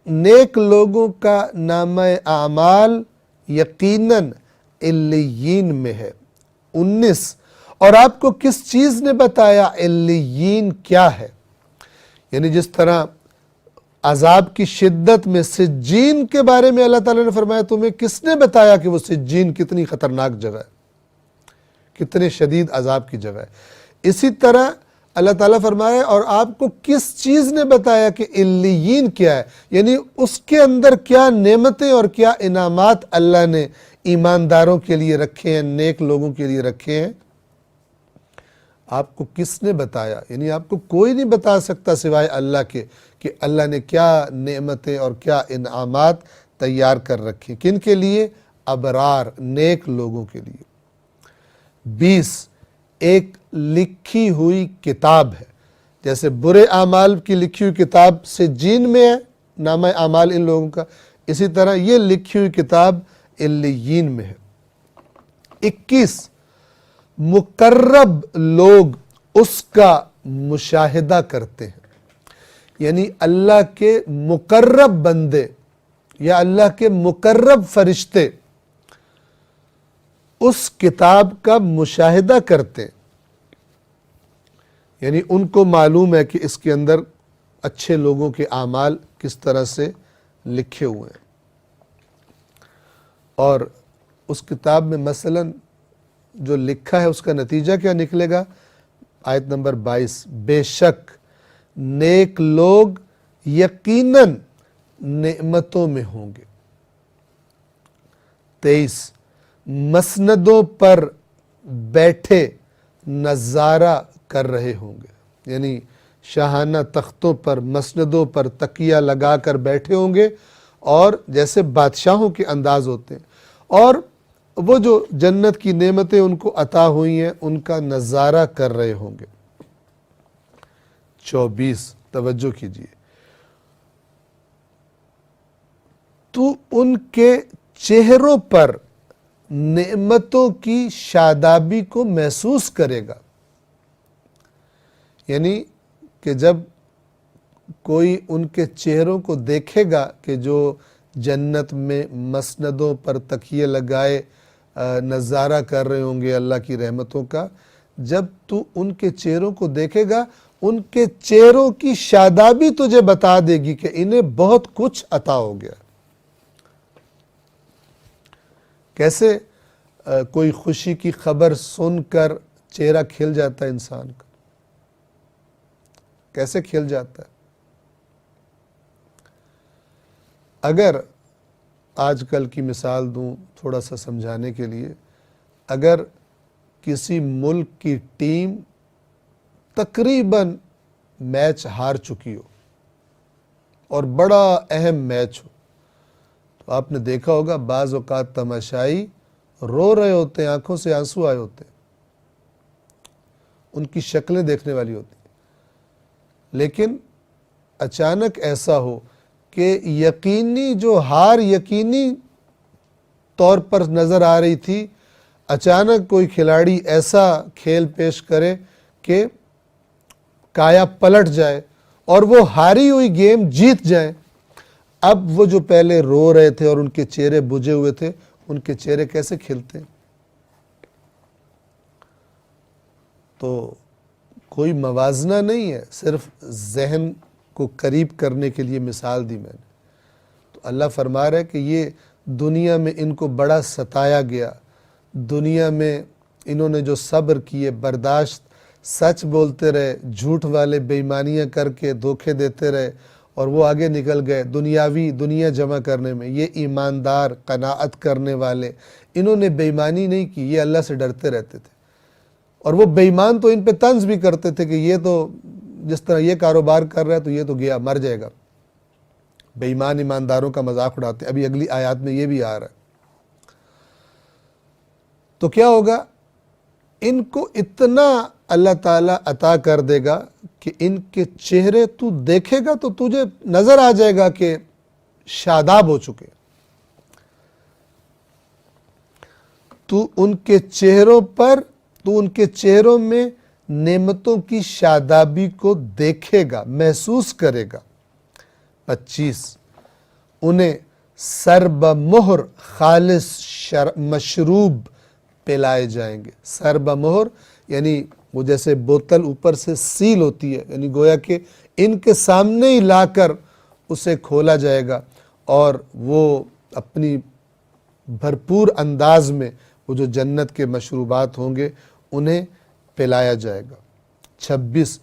نیک لوگوں کا نامہ اعمال یقیناً علیین میں ہے۔ 19، اور آپ کو کس چیز نے بتایا علیین کیا ہے؟ یعنی جس طرح عذاب کی شدت میں سجین کے بارے میں اللہ تعالیٰ نے فرمایا تمہیں کس نے بتایا کہ وہ سجین کتنی خطرناک جگہ ہے، کتنے شدید عذاب کی جگہ ہے، اسی طرح اللہ تعالیٰ فرمایا اور آپ کو کس چیز نے بتایا کہ علیین کیا ہے، یعنی اس کے اندر کیا نعمتیں اور کیا انعامات اللہ نے ایمانداروں کے لیے رکھے ہیں، نیک لوگوں کے لیے رکھے ہیں۔ آپ کو کس نے بتایا؟ یعنی آپ کو کوئی نہیں بتا سکتا سوائے اللہ کے کہ اللہ نے کیا نعمتیں اور کیا انعامات تیار کر رکھے، کن کے لیے؟ ابرار، نیک لوگوں کے لیے۔ 20، ایک لکھی ہوئی کتاب ہے، جیسے برے اعمال کی لکھی ہوئی کتاب سجین میں ہے نامہ اعمال ان لوگوں کا، اسی طرح یہ لکھی ہوئی کتاب علیین میں ہے۔ 21، مقرب لوگ اس کا مشاہدہ کرتے ہیں، یعنی اللہ کے مقرب بندے یا اللہ کے مقرب فرشتے اس کتاب کا مشاہدہ کرتے ہیں، یعنی ان کو معلوم ہے کہ اس کے اندر اچھے لوگوں کے اعمال کس طرح سے لکھے ہوئے ہیں۔ اور اس کتاب میں مثلاً جو لکھا ہے اس کا نتیجہ کیا نکلے گا؟ آیت نمبر 22، بے شک نیک لوگ یقیناً نعمتوں میں ہوں گے۔ 23، مسندوں پر بیٹھے نظارہ کر رہے ہوں گے، یعنی شاہانہ تختوں پر، مسندوں پر تکیہ لگا کر بیٹھے ہوں گے، اور جیسے بادشاہوں کے انداز ہوتے ہیں، اور وہ جو جنت کی نعمتیں ان کو عطا ہوئی ہیں ان کا نظارہ کر رہے ہوں گے۔ 24، توجہ کیجئے، تو ان کے چہروں پر نعمتوں کی شادابی کو محسوس کرے گا، یعنی کہ جب کوئی ان کے چہروں کو دیکھے گا کہ جو جنت میں مسندوں پر تکیے لگائے نظارہ کر رہے ہوں گے اللہ کی رحمتوں کا، جب تو ان کے چہروں کو دیکھے گا ان کے چہروں کی شادابی تجھے بتا دے گی کہ انہیں بہت کچھ عطا ہو گیا۔ کیسے کوئی خوشی کی خبر سن کر چہرہ کھل جاتا ہے انسان کا، کیسے کھل جاتا ہے؟ اگر آج کل کی مثال دوں تھوڑا سا سمجھانے کے لیے، اگر کسی ملک کی ٹیم تقریباً میچ ہار چکی ہو اور بڑا اہم میچ ہو، تو آپ نے دیکھا ہوگا بعض اوقات تماشائی رو رہے ہوتے ہیں، آنکھوں سے آنسو آئے ہوتے ہیں، ان کی شکلیں دیکھنے والی ہوتی ہیں۔ لیکن اچانک ایسا ہو کہ یقینی جو ہار یقینی طور پر نظر آ رہی تھی، اچانک کوئی کھلاڑی ایسا کھیل پیش کرے کہ کایا پلٹ جائے اور وہ ہاری ہوئی گیم جیت جائیں، اب وہ جو پہلے رو رہے تھے اور ان کے چہرے بجھے ہوئے تھے، ان کے چہرے کیسے کھلتے ہیں؟ تو کوئی موازنہ نہیں ہے، صرف ذہن کو قریب کرنے کے لیے مثال دی میں نے۔ تو اللہ فرما رہا ہے کہ یہ دنیا میں ان کو بڑا ستایا گیا، دنیا میں انہوں نے جو صبر کیے، برداشت، سچ بولتے رہے، جھوٹ والے بے ایمانیاں کر کے دھوکے دیتے رہے، اور وہ آگے نکل گئے دنیا جمع کرنے میں۔ یہ ایماندار، قناعت کرنے والے، انہوں نے بے ایمانی نہیں کی، یہ اللہ سے ڈرتے رہتے تھے، اور وہ بے ایمان تو ان پہ طنز بھی کرتے تھے کہ یہ تو جس طرح یہ کاروبار کر رہا ہے تو یہ تو گیا، مر جائے گا۔ بے ایمان ایمانداروں کا مذاق اڑاتے ہیں، ابھی اگلی آیات میں یہ بھی آ رہا ہے۔ تو کیا ہوگا؟ ان کو اتنا اللہ تعالیٰ عطا کر دے گا کہ ان کے چہرے تو دیکھے گا تو تجھے نظر آ جائے گا کہ شاداب ہو چکے، تو ان کے چہروں میں نعمتوں کی شادابی کو دیکھے گا، محسوس کرے گا۔ 25، انہیں سر بمہر خالص مشروب پلائے جائیں گے۔ سر بمہر یعنی وہ جیسے بوتل اوپر سے سیل ہوتی ہے، یعنی گویا کہ ان کے سامنے ہی لا کر اسے کھولا جائے گا، اور وہ اپنی بھرپور انداز میں وہ جو جنت کے مشروبات ہوں گے انہیں پلایا جائے گا۔ 26،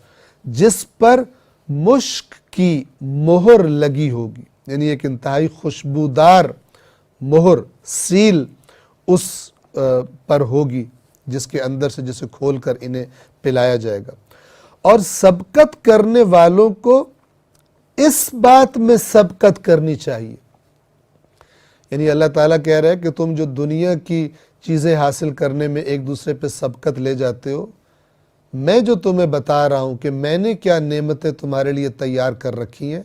جس پر مشک کی مہر لگی ہوگی، یعنی ایک انتہائی خوشبودار مہر، سیل اس پر ہوگی جس کے اندر سے جسے کھول کر انہیں پلایا جائے گا۔ اور سبقت کرنے والوں کو اس بات میں سبقت کرنی چاہیے، یعنی اللہ تعالیٰ کہہ رہا ہے کہ تم جو دنیا کی چیزیں حاصل کرنے میں ایک دوسرے پہ سبقت لے جاتے ہو، میں جو تمہیں بتا رہا ہوں کہ میں نے کیا نعمتیں تمہارے لیے تیار کر رکھی ہیں،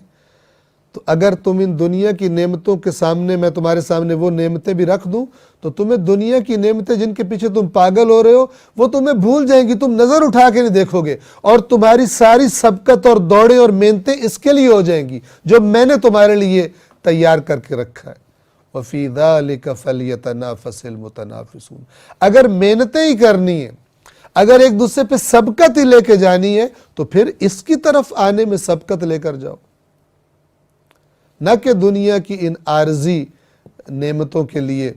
تو اگر تم ان دنیا کی نعمتوں کے سامنے، میں تمہارے سامنے وہ نعمتیں بھی رکھ دوں تو تمہیں دنیا کی نعمتیں جن کے پیچھے تم پاگل ہو رہے ہو وہ تمہیں بھول جائیں گی، تم نظر اٹھا کے نہیں دیکھو گے، اور تمہاری ساری سبقت اور دوڑیں اور محنتیں اس کے لیے ہو جائیں گی جو میں نے تمہارے لیے تیار کر کے رکھا ہے۔ وَفِي ذَلِكَ فَلْيَتَنَافَسِ الْمُتَنَافِسُونَ، اگر محنتیں ہی کرنی ہیں، اگر ایک دوسرے پہ سبقت ہی لے کے جانی ہے تو پھر اس کی طرف آنے میں سبقت لے کر جاؤ، نہ کہ دنیا کی ان عارضی نعمتوں کے لیے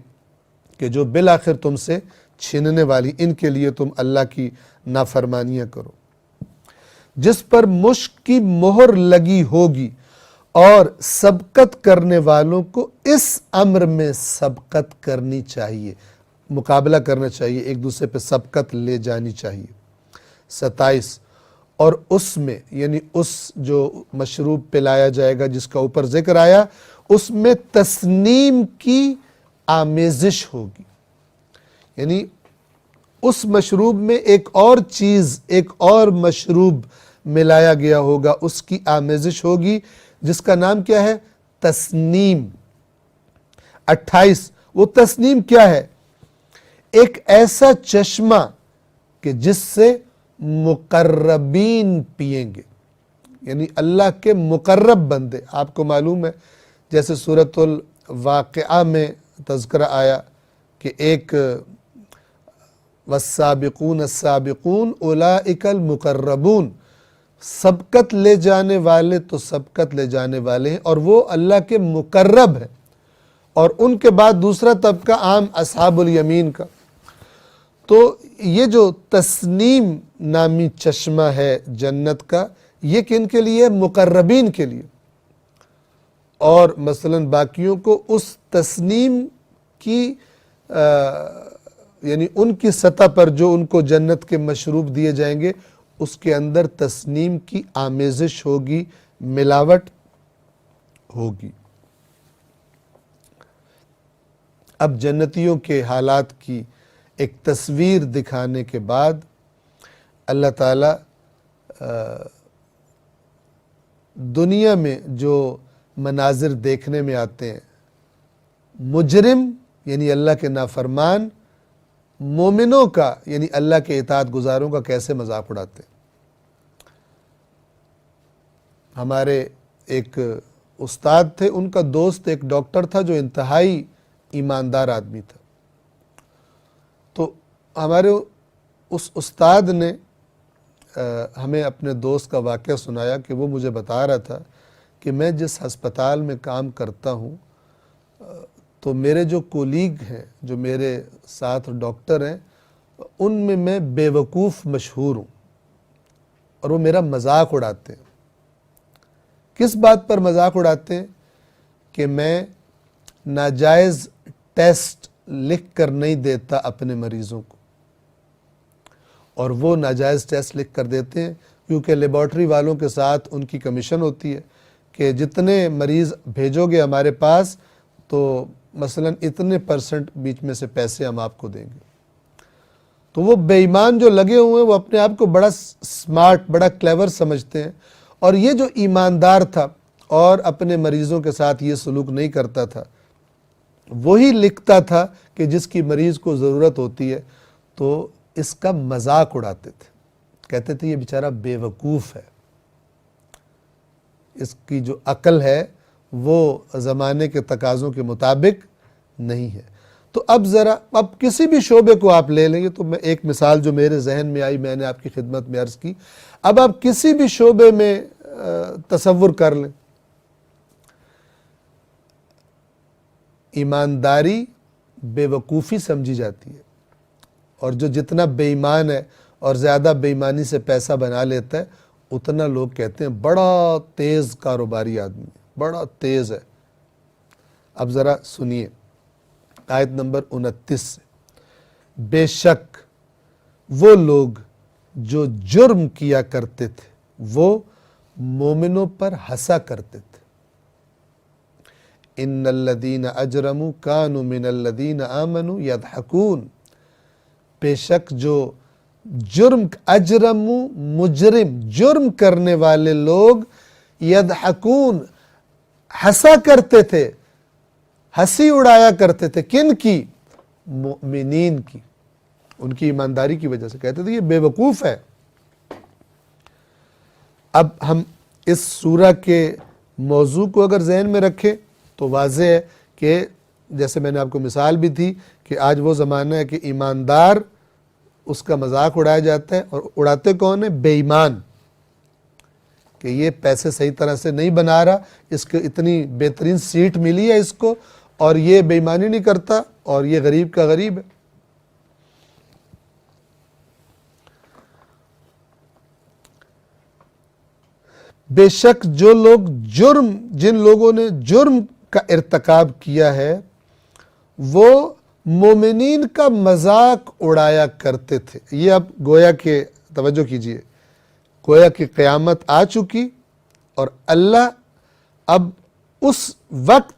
کہ جو بالآخر تم سے چھیننے والی، ان کے لیے تم اللہ کی نافرمانیاں کرو۔ جس پر مشک کی مہر لگی ہوگی اور سبقت کرنے والوں کو اس امر میں سبقت کرنی چاہیے، مقابلہ کرنا چاہیے، ایک دوسرے پہ سبقت لے جانی چاہیے۔ 27 اور اس میں یعنی اس جو مشروب پلایا جائے گا جس کا اوپر ذکر آیا، اس میں تسنیم کی آمیزش ہوگی، یعنی اس مشروب میں ایک اور چیز، ایک اور مشروب ملایا گیا ہوگا، اس کی آمیزش ہوگی، جس کا نام کیا ہے؟ تسنیم۔ 28 وہ تسنیم کیا ہے؟ ایک ایسا چشمہ کہ جس سے مقربین پیئیں گے، یعنی اللہ کے مقرب بندے۔ آپ کو معلوم ہے جیسے سورۃ الواقعہ میں تذکرہ آیا کہ ایک والسابقون السابقون اولئک المقربون، سبقت لے جانے والے تو سبقت لے جانے والے ہیں اور وہ اللہ کے مقرب ہیں، اور ان کے بعد دوسرا طبقہ عام اصحاب الیمین کا۔ تو یہ جو تسنیم نامی چشمہ ہے جنت کا، یہ کن کے لیے؟ مقربین کے لیے، اور مثلا باقیوں کو اس تسنیم کی یعنی ان کی سطح پر جو ان کو جنت کے مشروب دیے جائیں گے، اس کے اندر تسنیم کی آمیزش ہوگی، ملاوٹ ہوگی۔ اب جنتیوں کے حالات کی ایک تصویر دکھانے کے بعد اللہ تعالیٰ دنیا میں جو مناظر دیکھنے میں آتے ہیں، مجرم یعنی اللہ کے نافرمان مومنوں کا یعنی اللہ کے اطاعت گزاروں کا کیسے مذاق اڑاتے ہیں۔ ہمارے ایک استاد تھے، ان کا دوست ایک ڈاکٹر تھا جو انتہائی ایماندار آدمی تھا۔ تو ہمارے اس استاد نے ہمیں اپنے دوست کا واقعہ سنایا کہ وہ مجھے بتا رہا تھا کہ میں جس ہسپتال میں کام کرتا ہوں تو میرے جو کولیگ ہیں، جو میرے ساتھ ڈاکٹر ہیں، ان میں میں بے وقوف مشہور ہوں، اور وہ میرا مذاق اڑاتے ہیں۔ کس بات پر مذاق اڑاتے ہیں؟ کہ میں ناجائز ٹیسٹ لکھ کر نہیں دیتا اپنے مریضوں کو، اور وہ ناجائز ٹیسٹ لکھ کر دیتے ہیں، کیونکہ لیبارٹری والوں کے ساتھ ان کی کمیشن ہوتی ہے کہ جتنے مریض بھیجو گے ہمارے پاس تو مثلا اتنے % بیچ میں سے پیسے ہم آپ کو دیں گے۔ تو وہ بے ایمان جو لگے ہوئے ہیں، وہ اپنے آپ کو بڑا سمارٹ، بڑا کلیور سمجھتے ہیں، اور یہ جو ایماندار تھا اور اپنے مریضوں کے ساتھ یہ سلوک نہیں کرتا تھا، وہی لکھتا تھا کہ جس کی مریض کو ضرورت ہوتی ہے، تو اس کا مذاق اڑاتے تھے، کہتے تھے یہ بیچارہ بے وقوف ہے، اس کی جو عقل ہے وہ زمانے کے تقاضوں کے مطابق نہیں ہے۔ تو اب کسی بھی شعبے کو آپ لے لیں گے، تو میں ایک مثال جو میرے ذہن میں آئی میں نے آپ کی خدمت میں عرض کی۔ اب آپ کسی بھی شعبے میں تصور کر لیں، ایمانداری بے وقوفی سمجھی جاتی ہے، اور جو جتنا بے ایمان ہے اور زیادہ بے ایمانی سے پیسہ بنا لیتا ہے، اتنا لوگ کہتے ہیں بڑا تیز کاروباری آدمی، بڑا تیز ہے۔ اب ذرا سنیے آیت نمبر 29 سے، بے شک وہ لوگ جو جرم کیا کرتے تھے وہ مومنوں پر ہنسا کرتے تھے۔ ان الذین اجرموا کانوا من الذین آمنوا یضحکون، بے شک جو اجرموا مجرم، جرم کرنے والے لوگ، یضحکون ہنسا کرتے تھے، ہنسی اڑایا کرتے تھے، کن کی؟ مؤمنین کی، ان کی ایمانداری کی وجہ سے۔ کہتے تھے یہ بے وقوف ہے۔ اب ہم اس سورہ کے موضوع کو اگر ذہن میں رکھیں تو واضح ہے کہ جیسے میں نے آپ کو مثال بھی تھی کہ آج وہ زمانہ ہے کہ ایماندار، اس کا مذاق اڑایا جاتا ہے، اور اڑاتے کون ہیں؟ بے ایمان، کہ یہ پیسے صحیح طرح سے نہیں بنا رہا، اس کو اتنی بہترین سیٹ ملی ہے اس کو، اور یہ بے ایمانی نہیں کرتا، اور یہ غریب کا غریب ہے۔ بے شک جو لوگ جن لوگوں نے جرم کا ارتکاب کیا ہے وہ مومنین کا مذاق اڑایا کرتے تھے۔ یہ اب گویا کہ توجہ کیجئے، گویا کہ قیامت آ چکی اور اللہ اب اس وقت،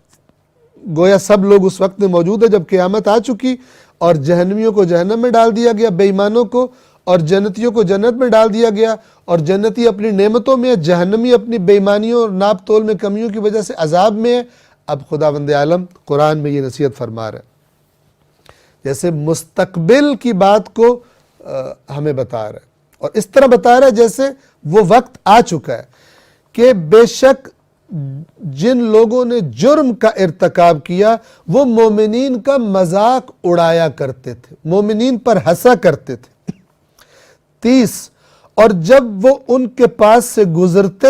گویا سب لوگ اس وقت میں موجود ہے جب قیامت آ چکی اور جہنمیوں کو جہنم میں ڈال دیا گیا، بے ایمانوں کو، اور جنتیوں کو جنت میں ڈال دیا گیا، اور جنتی اپنی نعمتوں میں، جہنمی اپنی بے ایمانیوں اور ناپ تول میں کمیوں کی وجہ سے عذاب میں ہے۔ اب خداوند عالم قرآن میں یہ نصیحت فرما رہا ہے، جیسے مستقبل کی بات کو ہمیں بتا رہا ہے، اور اس طرح بتا رہا ہے جیسے وہ وقت آ چکا ہے کہ بے شک جن لوگوں نے جرم کا ارتکاب کیا وہ مومنین کا مذاق اڑایا کرتے تھے، مومنین پر ہنسا کرتے تھے۔ 30، اور جب وہ ان کے پاس سے گزرتے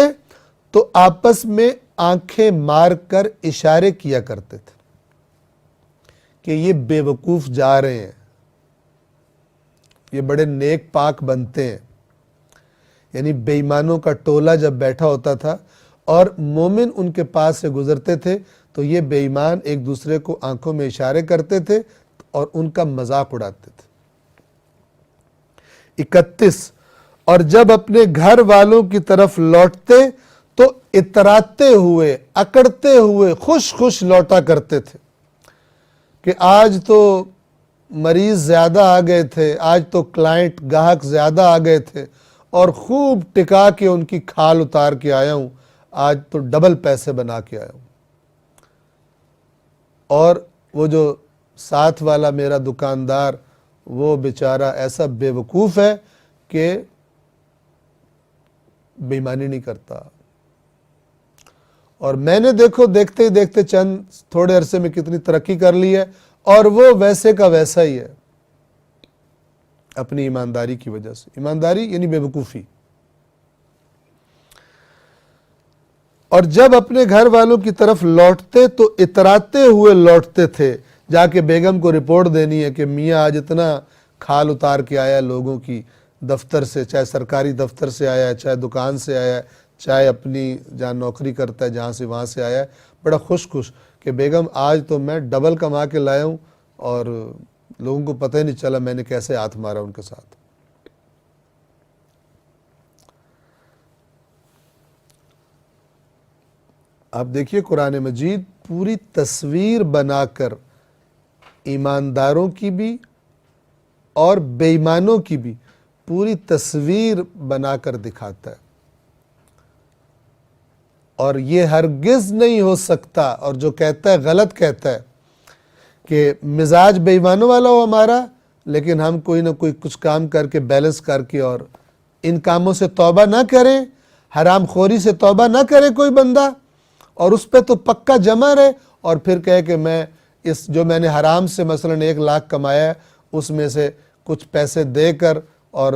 تو آپس میں آنکھیں مار کر اشارے کیا کرتے تھے کہ یہ بے وقوف جا رہے ہیں، یہ بڑے نیک پاک بنتے ہیں۔ یعنی بے ایمانوں کا ٹولہ جب بیٹھا ہوتا تھا اور مومن ان کے پاس سے گزرتے تھے تو یہ بے ایمان ایک دوسرے کو آنکھوں میں اشارے کرتے تھے اور ان کا مذاق اڑاتے تھے۔ 31، اور جب اپنے گھر والوں کی طرف لوٹتے تو اتراتے ہوئے، اکڑتے ہوئے خوش لوٹا کرتے تھے کہ آج تو مریض زیادہ آ گئے تھے، آج تو کلائنٹ گاہک زیادہ آ گئے تھے اور خوب ٹکا کے ان کی کھال اتار کے آیا ہوں، آج تو ڈبل پیسے بنا کے آیا ہوں۔ اور وہ جو ساتھ والا میرا دکاندار، وہ بیچارہ ایسا بے وقوف ہے کہ بے ایمانی نہیں کرتا، اور میں نے دیکھو دیکھتے ہی دیکھتے چند تھوڑے عرصے میں کتنی ترقی کر لی ہے، اور وہ ویسے کا ویسا ہی ہے اپنی ایمانداری کی وجہ سے۔ ایمانداری یعنی بے وقوفی۔ اور جب اپنے گھر والوں کی طرف لوٹتے تو اتراتے ہوئے لوٹتے تھے، جا کے بیگم کو رپورٹ دینی ہے کہ میاں آج اتنا کھال اتار کے آیا لوگوں کی، دفتر سے، چاہے سرکاری دفتر سے آیا ہے، چاہے دکان سے آیا ہے، چاہے اپنی جہاں نوکری کرتا ہے جہاں سے وہاں سے آیا ہے، بڑا خوش کہ بیگم آج تو میں ڈبل کما کے لایا ہوں اور لوگوں کو پتہ ہی نہیں چلا میں نے کیسے ہاتھ مارا ان کے ساتھ۔ آپ دیکھیے قرآن مجید پوری تصویر بنا کر ایمانداروں کی بھی اور بے ایمانوں کی بھی پوری تصویر بنا کر دکھاتا ہے، اور یہ ہرگز نہیں ہو سکتا، اور جو کہتا ہے غلط کہتا ہے کہ مزاج بے ایمانوں والا ہو ہمارا، لیکن ہم کوئی نہ کوئی کچھ کام کر کے بیلنس کر کے اور ان کاموں سے توبہ نہ کریں، حرام خوری سے توبہ نہ کرے کوئی بندہ اور اس پہ تو پکا جمع رہے، اور پھر کہے کہ میں جو میں نے حرام سے مثلا 1 لاکھ کمایا ہے اس میں سے کچھ پیسے دے کر، اور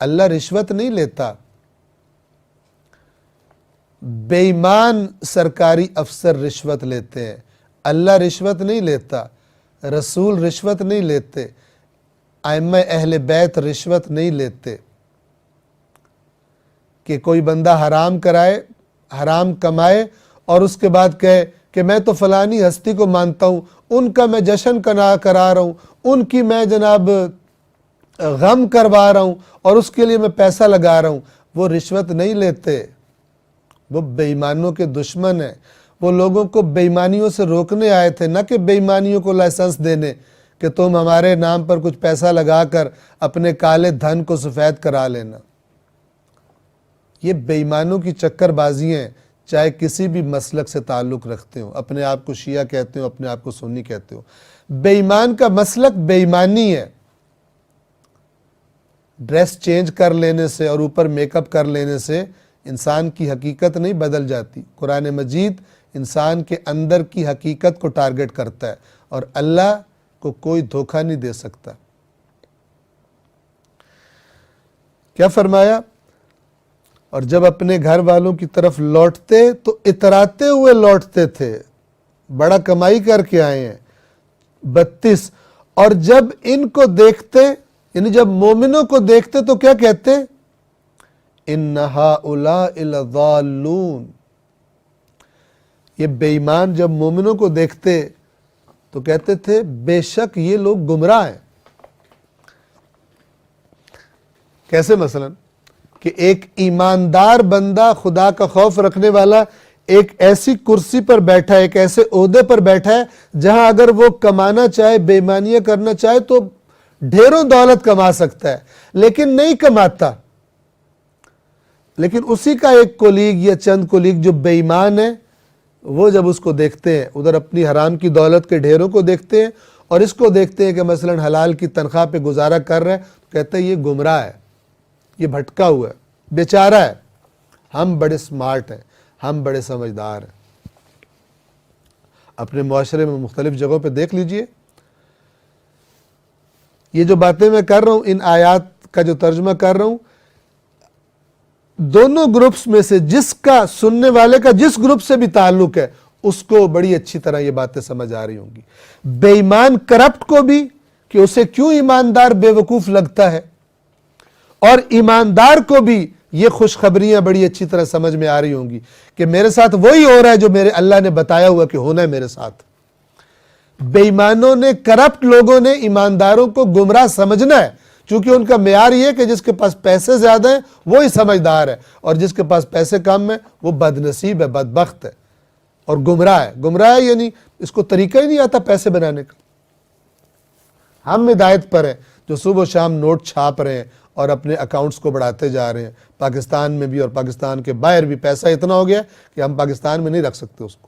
اللہ رشوت نہیں لیتا۔ بے ایمان سرکاری افسر رشوت لیتے ہیں، اللہ رشوت نہیں لیتا، رسول رشوت نہیں لیتے، ائمہ اہل بیت رشوت نہیں لیتے۔ کہ کوئی بندہ حرام کرائے، حرام کمائے اور اس کے بعد کہے کہ میں تو فلانی ہستی کو مانتا ہوں، ان کا میں جشن کرا رہا ہوں، ان کی میں جناب غم کروا رہا ہوں اور اس کے لیے میں پیسہ لگا رہا ہوں، وہ رشوت نہیں لیتے، وہ بے ایمانوں کے دشمن ہیں۔ وہ لوگوں کو بے ایمانیوں سے روکنے آئے تھے، نہ کہ بے ایمانیوں کو لائسنس دینے کہ تم ہمارے نام پر کچھ پیسہ لگا کر اپنے کالے دھن کو سفید کرا لینا۔ یہ بے ایمانوں کی چکر بازیاں ہیں، چاہے کسی بھی مسلک سے تعلق رکھتے ہوں، اپنے آپ کو شیعہ کہتے ہوں، اپنے آپ کو سنی کہتے ہوں، بے ایمان کا مسلک بے ایمانی ہے۔ ڈریس چینج کر لینے سے اور اوپر میک اپ کر لینے سے انسان کی حقیقت نہیں بدل جاتی۔ قرآن مجید انسان کے اندر کی حقیقت کو ٹارگٹ کرتا ہے، اور اللہ کو کوئی دھوکہ نہیں دے سکتا۔ کیا فرمایا؟ اور جب اپنے گھر والوں کی طرف لوٹتے تو اتراتے ہوئے لوٹتے تھے، بڑا کمائی کر کے آئے ہیں 32 اور جب ان کو دیکھتے یعنی جب مومنوں کو دیکھتے تو کیا کہتے؟ ان ہؤلاء لضالون، یہ بے ایمان جب مومنوں کو دیکھتے تو کہتے تھے بے شک یہ لوگ گمراہ ہیں۔ کیسے؟ مثلا کہ ایک ایماندار بندہ خدا کا خوف رکھنے والا ایک ایسی کرسی پر بیٹھا ہے، ایک ایسے عہدے پر بیٹھا ہے جہاں اگر وہ کمانا چاہے، بے ایمانیاں کرنا چاہے تو ڈھیروں دولت کما سکتا ہے، لیکن نہیں کماتا۔ لیکن اسی کا ایک کولیگ یا چند کولیگ جو بے ایمان ہے، وہ جب اس کو دیکھتے ہیں، ادھر اپنی حرام کی دولت کے ڈھیروں کو دیکھتے ہیں اور اس کو دیکھتے ہیں کہ مثلا حلال کی تنخواہ پہ گزارا کر رہا ہے، تو کہتے ہیں یہ گمراہ ہے، یہ بھٹکا ہوا ہے، بیچارہ ہے۔ ہم بڑے سمارٹ ہیں، ہم بڑے سمجھدار ہیں۔ اپنے معاشرے میں مختلف جگہوں پہ دیکھ لیجئے، یہ جو باتیں میں کر رہا ہوں، ان آیات کا جو ترجمہ کر رہا ہوں، دونوں گروپس میں سے جس کا، سننے والے کا جس گروپ سے بھی تعلق ہے، اس کو بڑی اچھی طرح یہ باتیں سمجھ آ رہی ہوں گی۔ بے ایمان کرپٹ کو بھی کہ اسے کیوں ایماندار بے وقوف لگتا ہے، اور ایماندار کو بھی یہ خوشخبریاں بڑی اچھی طرح سمجھ میں آ رہی ہوں گی کہ میرے ساتھ وہی ہو رہا ہے جو میرے اللہ نے بتایا ہوا کہ ہونا ہے میرے ساتھ۔ بے ایمانوں نے، کرپٹ لوگوں نے ایمانداروں کو گمراہ سمجھنا ہے، چونکہ ان کا معیار یہ کہ جس کے پاس پیسے زیادہ ہیں وہی سمجھدار ہے، اور جس کے پاس پیسے کم ہیں وہ بد نصیب ہے، بدبخت ہے اور گمراہ ہے۔ گمراہ ہے یعنی اس کو طریقہ ہی نہیں آتا پیسے بنانے کا۔ ہم ہدایت پر ہیں جو صبح و شام نوٹ چھاپ رہے ہیں اور اپنے اکاؤنٹس کو بڑھاتے جا رہے ہیں۔ پاکستان میں بھی اور پاکستان کے باہر بھی پیسہ اتنا ہو گیا کہ ہم پاکستان میں نہیں رکھ سکتے اس کو۔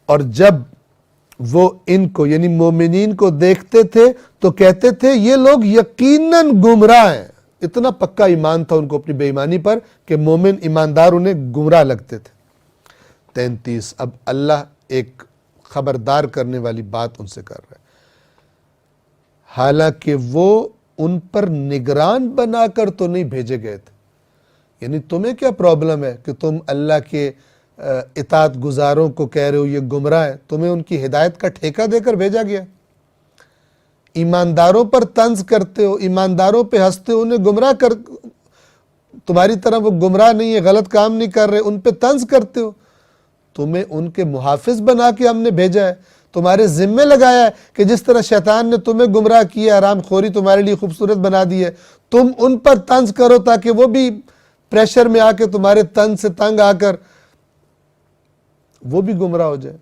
اور جب وہ ان کو یعنی مومنین کو دیکھتے تھے تو کہتے تھے یہ لوگ یقیناً گمراہ ہیں۔ اتنا پکا ایمان تھا ان کو اپنی بے ایمانی پر کہ مومن ایماندار انہیں گمراہ لگتے تھے۔ 33 اب اللہ ایک خبردار کرنے والی بات ان سے کر رہا ہے۔ حالانکہ وہ ان پر نگران بنا کر تو نہیں بھیجے گئے تھے، یعنی تمہیں کیا پرابلم ہے کہ تم اللہ کے اطاعت گزاروں کو کہہ رہے ہو یہ گمراہ ہے؟ تمہیں ان کی ہدایت کا ٹھیکہ دے کر بھیجا گیا۔ ایمانداروں پر طنز کرتے ہو، ایمانداروں پہ ہنستے ہو، انہیں گمراہ کر، تمہاری طرح وہ گمراہ نہیں ہے، غلط کام نہیں کر رہے، ان پہ طنز کرتے ہو۔ تمہیں ان کے محافظ بنا کے ہم نے بھیجا ہے، تمہارے ذمے لگایا ہے کہ جس طرح شیطان نے تمہیں گمراہ کیا، حرام خوری تمہارے لیے خوبصورت بنا دی ہے، تم ان پر طنز کرو تاکہ وہ بھی پریشر میں آ کے تمہارے طنز سے تنگ آ کر وہ بھی گمراہ ہو جائے۔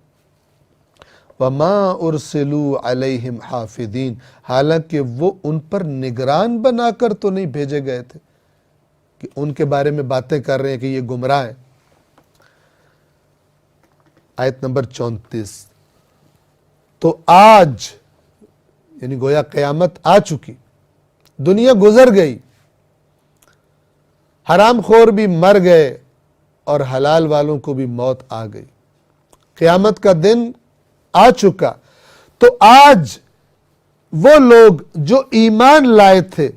وَمَا أُرْسِلُوا عَلَيْهِمْ حَافِظِينَ، حالانکہ وہ ان پر نگران بنا کر تو نہیں بھیجے گئے تھے کہ ان کے بارے میں باتیں کر رہے ہیں کہ یہ گمراہ ہیں۔ آیت نمبر 34 تو آج یعنی گویا قیامت آ چکی، دنیا گزر گئی، حرام خور بھی مر گئے اور حلال والوں کو بھی موت آ گئی، قیامت کا دن آ چکا۔ تو آج وہ لوگ جو ایمان لائے تھے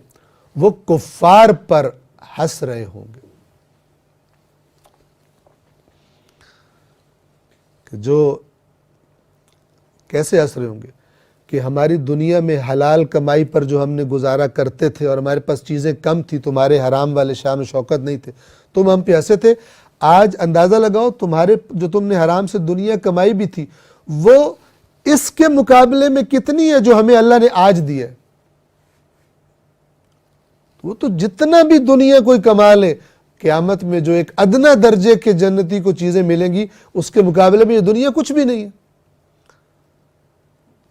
وہ کفار پر ہنس رہے ہوں گے، کہ جو کیسے ہنس رہے ہوں گے کہ ہماری دنیا میں حلال کمائی پر جو ہم نے گزارا کرتے تھے اور ہمارے پاس چیزیں کم تھی، تمہارے حرام والے شان و شوکت نہیں تھے، تم ہم پہ ہنسے تھے۔ آج اندازہ لگاؤ تمہارے جو تم نے حرام سے دنیا کمائی بھی تھی وہ اس کے مقابلے میں کتنی ہے جو ہمیں اللہ نے آج دی ہے۔ وہ تو جتنا بھی دنیا کوئی کما لے، قیامت میں جو ایک ادنا درجے کے جنتی کو چیزیں ملیں گی اس کے مقابلے میں یہ دنیا کچھ بھی نہیں ہے۔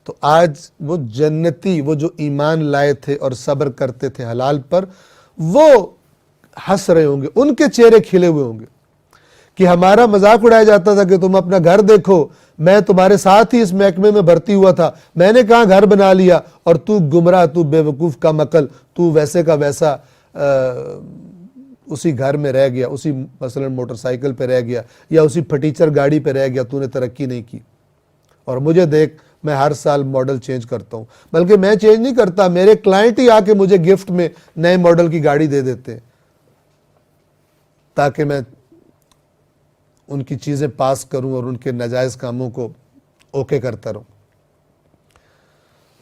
تو آج وہ جنتی، وہ جو ایمان لائے تھے اور صبر کرتے تھے حلال پر، وہ ہنس رہے ہوں گے، ان کے چہرے کھلے ہوئے ہوں گے۔ کہ ہمارا مذاق اڑایا جاتا تھا کہ تم اپنا گھر دیکھو، میں تمہارے ساتھ ہی اس محکمے میں بھرتی ہوا تھا، میں نے کہاں گھر بنا لیا، اور تو گمراہ، تو بے وقوف کا مکل، تو ویسے کا ویسا اسی گھر میں رہ گیا، اسی مثلا موٹر سائیکل پہ رہ گیا یا اسی پھٹیچر گاڑی پہ رہ گیا، تو نے ترقی نہیں کی۔ اور مجھے دیکھ، میں ہر سال ماڈل چینج کرتا ہوں، بلکہ میں چینج نہیں کرتا، میرے کلائنٹ ہی آ کے مجھے گفٹ میں نئے ماڈل کی گاڑی دے دیتے ہیں تاکہ میں ان کی چیزیں پاس کروں اور ان کے ناجائز کاموں کو اوکے کرتا رہوں۔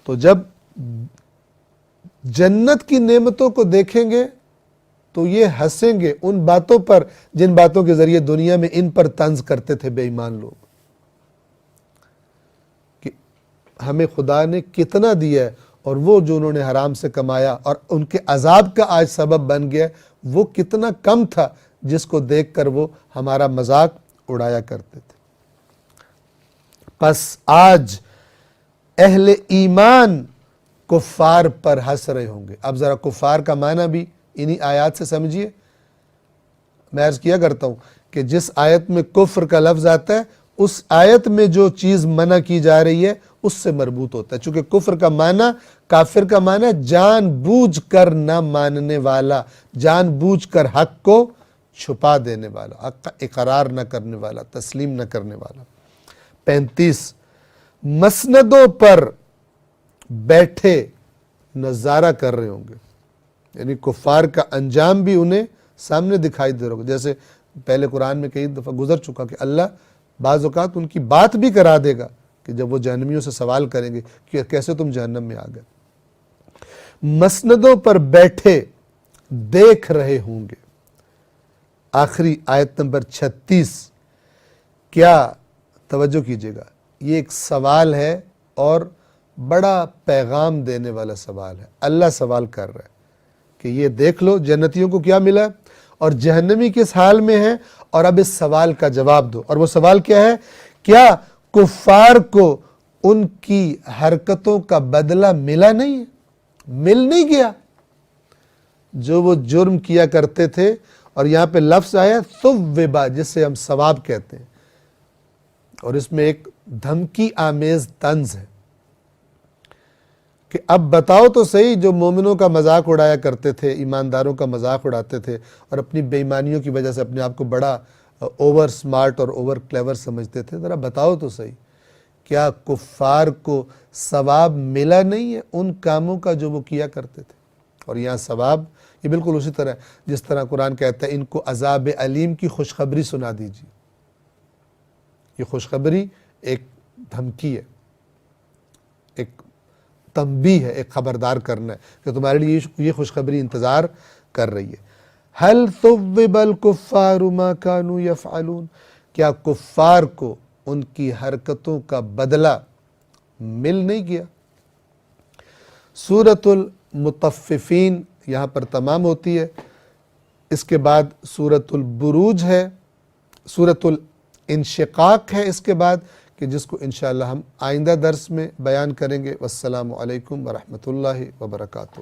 تو جب جنت کی نعمتوں کو دیکھیں گے تو یہ ہنسیں گے ان باتوں پر جن باتوں کے ذریعے دنیا میں ان پر طنز کرتے تھے بے ایمان لوگ، کہ ہمیں خدا نے کتنا دیا ہے، اور وہ جو انہوں نے حرام سے کمایا اور ان کے عذاب کا آج سبب بن گیا، وہ کتنا کم تھا جس کو دیکھ کر وہ ہمارا مذاق اڑایا کرتے تھے۔ پس آج اہل ایمان کفار پر ہنس رہے ہوں گے۔ اب ذرا کفار کا معنی بھی انہی آیات سے سمجھیے۔ میں عرض کیا کرتا ہوں کہ جس آیت میں کفر کا لفظ آتا ہے اس آیت میں جو چیز منع کی جا رہی ہے اس سے مربوط ہوتا ہے، چونکہ کفر کا معنی، کافر کا معنی جان بوجھ کر نہ ماننے والا، جان بوجھ کر حق کو چھپا دینے والا، حق کا اقرار نہ کرنے والا، تسلیم نہ کرنے والا۔ 35 مسندوں پر بیٹھے نظارہ کر رہے ہوں گے، یعنی کفار کا انجام بھی انہیں سامنے دکھائی دے رہا ہوگا، جیسے پہلے قرآن میں کئی دفعہ گزر چکا کہ اللہ بعض اوقات ان کی بات بھی کرا دے گا کہ جب وہ جہنمیوں سے سوال کریں گے کہ کیسے تم جہنم میں آ گئے۔ مسندوں پر بیٹھے دیکھ رہے ہوں گے۔ آخری آیت نمبر 36، کیا توجہ کیجئے گا، یہ ایک سوال ہے اور بڑا پیغام دینے والا سوال ہے۔ اللہ سوال کر رہا ہے کہ یہ دیکھ لو جنتیوں کو کیا ملا اور جہنمی کس حال میں ہے، اور اب اس سوال کا جواب دو۔ اور وہ سوال کیا ہے؟ کیا کفار کو ان کی حرکتوں کا بدلہ ملا نہیں ہے؟ مل نہیں گیا؟ جو وہ جرم کیا کرتے تھے، اور یہاں پہ لفظ آیا ثوبا، جس سے ہم ثواب کہتے ہیں، اور اس میں ایک دھمکی آمیز طنز ہے کہ اب بتاؤ تو صحیح، جو مومنوں کا مذاق اڑایا کرتے تھے، ایمانداروں کا مذاق اڑاتے تھے اور اپنی بے ایمانیوں کی وجہ سے اپنے آپ کو بڑا اوور سمارٹ اور اوور کلیور سمجھتے تھے، ذرا بتاؤ تو صحیح، کیا کفار کو ثواب ملا نہیں ہے ان کاموں کا جو وہ کیا کرتے تھے؟ اور یہاں ثواب یہ بالکل اسی طرح جس طرح قرآن کہتا ہے ان کو عذاب علیم کی خوشخبری سنا دیجیے۔ یہ خوشخبری ایک دھمکی ہے، ایک تنبیہ ہے، ایک خبردار کرنا ہے کہ تمہارے لیے یہ خوشخبری انتظار کر رہی ہے۔ هل ثوب الکفار ما كانوا يفعلون، کیا کفار کو ان کی حرکتوں کا بدلہ مل نہیں گیا؟ سورۃ المطففین یہاں پر تمام ہوتی ہے۔ اس کے بعد سورۃ البروج ہے، سورۃ الانشقاق ہے اس کے بعد، کہ جس کو انشاءاللہ ہم آئندہ درس میں بیان کریں گے۔ والسلام علیکم ورحمۃ اللہ وبرکاتہ۔